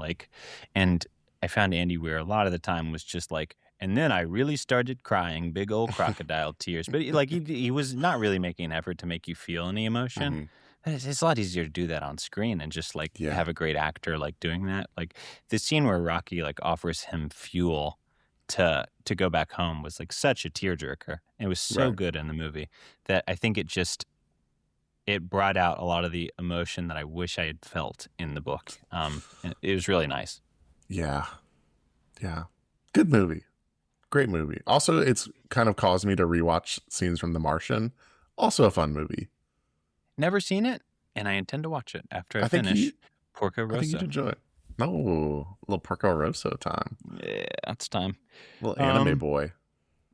And I found Andy Weir a lot of the time was just like, and then I really started crying, big old crocodile tears. But like he was not really making an effort to make you feel any emotion. Mhm. And it's a lot easier to do that on screen and just like Yeah. have a great actor like doing that. Like the scene where Rocky like offers him fuel to go back home was like such a tearjerker. It was so Right. good in the movie that I think it brought out a lot of the emotion that I wish I had felt in the book. And it was really nice. Yeah. Yeah. Good movie. Great movie. Also, it's kind of caused me to rewatch scenes from The Martian. Also a fun movie. Never seen it, and I intend to watch it after I think finish Porco I think you'd Rosso. enjoy it. No, a little Porco Rosso time. Yeah, it's time. Little anime boy.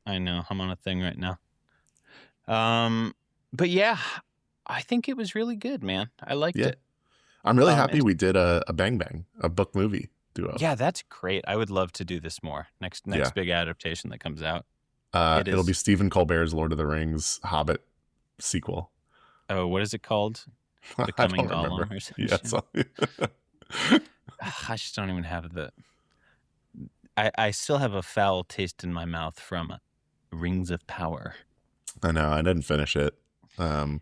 I know. I'm on a thing right now. But yeah, I think it was really good, man. I liked it. I'm really happy we did a Bang Bang, a book movie duo. Yeah, that's great. I would love to do this more. Next big adaptation that comes out. It'll be Stephen Colbert's Lord of the Rings Hobbit sequel. Oh, what is it called? Becoming Gollum or something? Yeah, I just don't even have the... I still have a foul taste in my mouth from Rings of Power. I know. I didn't finish it. It's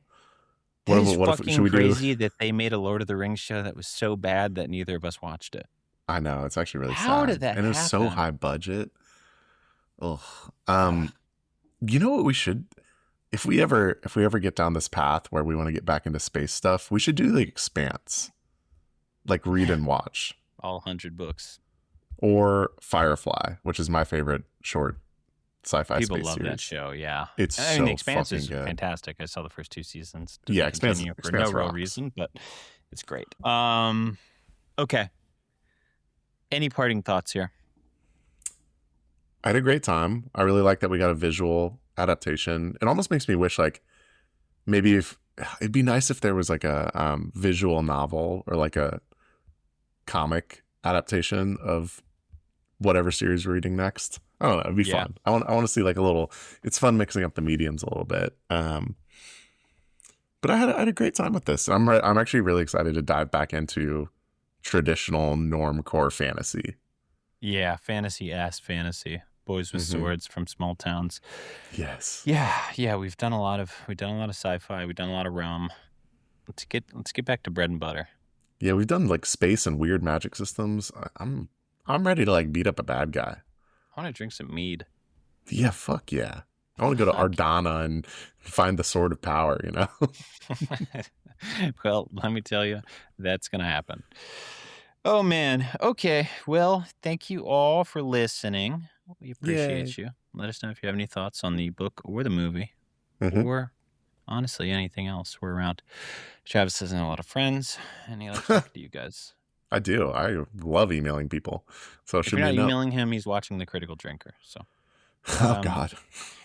fucking crazy that they made a Lord of the Rings show that was so bad that neither of us watched it. I know. It's actually really sad. How did that happen? And it was so high budget. Ugh. You know what we should... If we ever get down this path where we want to get back into space stuff, we should do The Expanse. Like read and watch. All 100 books. Or Firefly, which is my favorite short sci-fi space series. People love that show, yeah. It's The Expanse is good. Fantastic. I saw the first 2 seasons. Expanse for no real rocks. reason, but it's great. Okay. Any parting thoughts here? I had a great time. I really like that we got a visual adaptation. It almost makes me wish like maybe if it'd be nice if there was like a visual novel or like a comic adaptation of whatever series we're reading next. I don't know. It'd be fun. I want to see like a little. It's fun mixing up the mediums a little bit. But I had a great time with this. I'm actually really excited to dive back into traditional normcore fantasy. Yeah, fantasy. Boys with swords from small towns. Yes. Yeah. We've done a lot of sci-fi. We've done a lot of realm. Let's get back to bread and butter. Yeah, we've done like space and weird magic systems. I'm ready to like beat up a bad guy. I want to drink some mead. Yeah, fuck yeah. I want to go to Ardana and find the sword of power, you know? Well, let me tell you, that's going to happen. Oh, man. Okay. Well, thank you all for listening. We appreciate you. Let us know if you have any thoughts on the book or the movie or honestly anything else. We're around. Travis hasn't a lot of friends and he likes talking to you guys. I do. I love emailing people. So if you're not emailing him, he's watching The Critical Drinker. So, oh, God.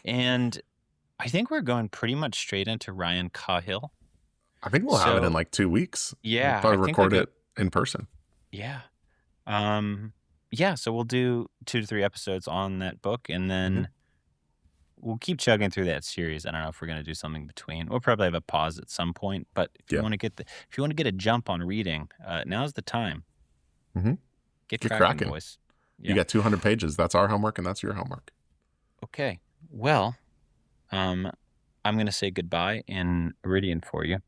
And I think we're going pretty much straight into Ryan Cahill. I think we'll have it in like 2 weeks. Yeah. We'll probably record it in person. Yeah. Yeah, so we'll do 2 to 3 episodes on that book, and then we'll keep chugging through that series. I don't know if we're going to do something between. We'll probably have a pause at some point, but if you want to get a jump on reading, now's the time. Get cracking, boys. Yeah. You got 200 pages. That's our homework, and that's your homework. Okay. Well, I'm going to say goodbye in Iridian for you.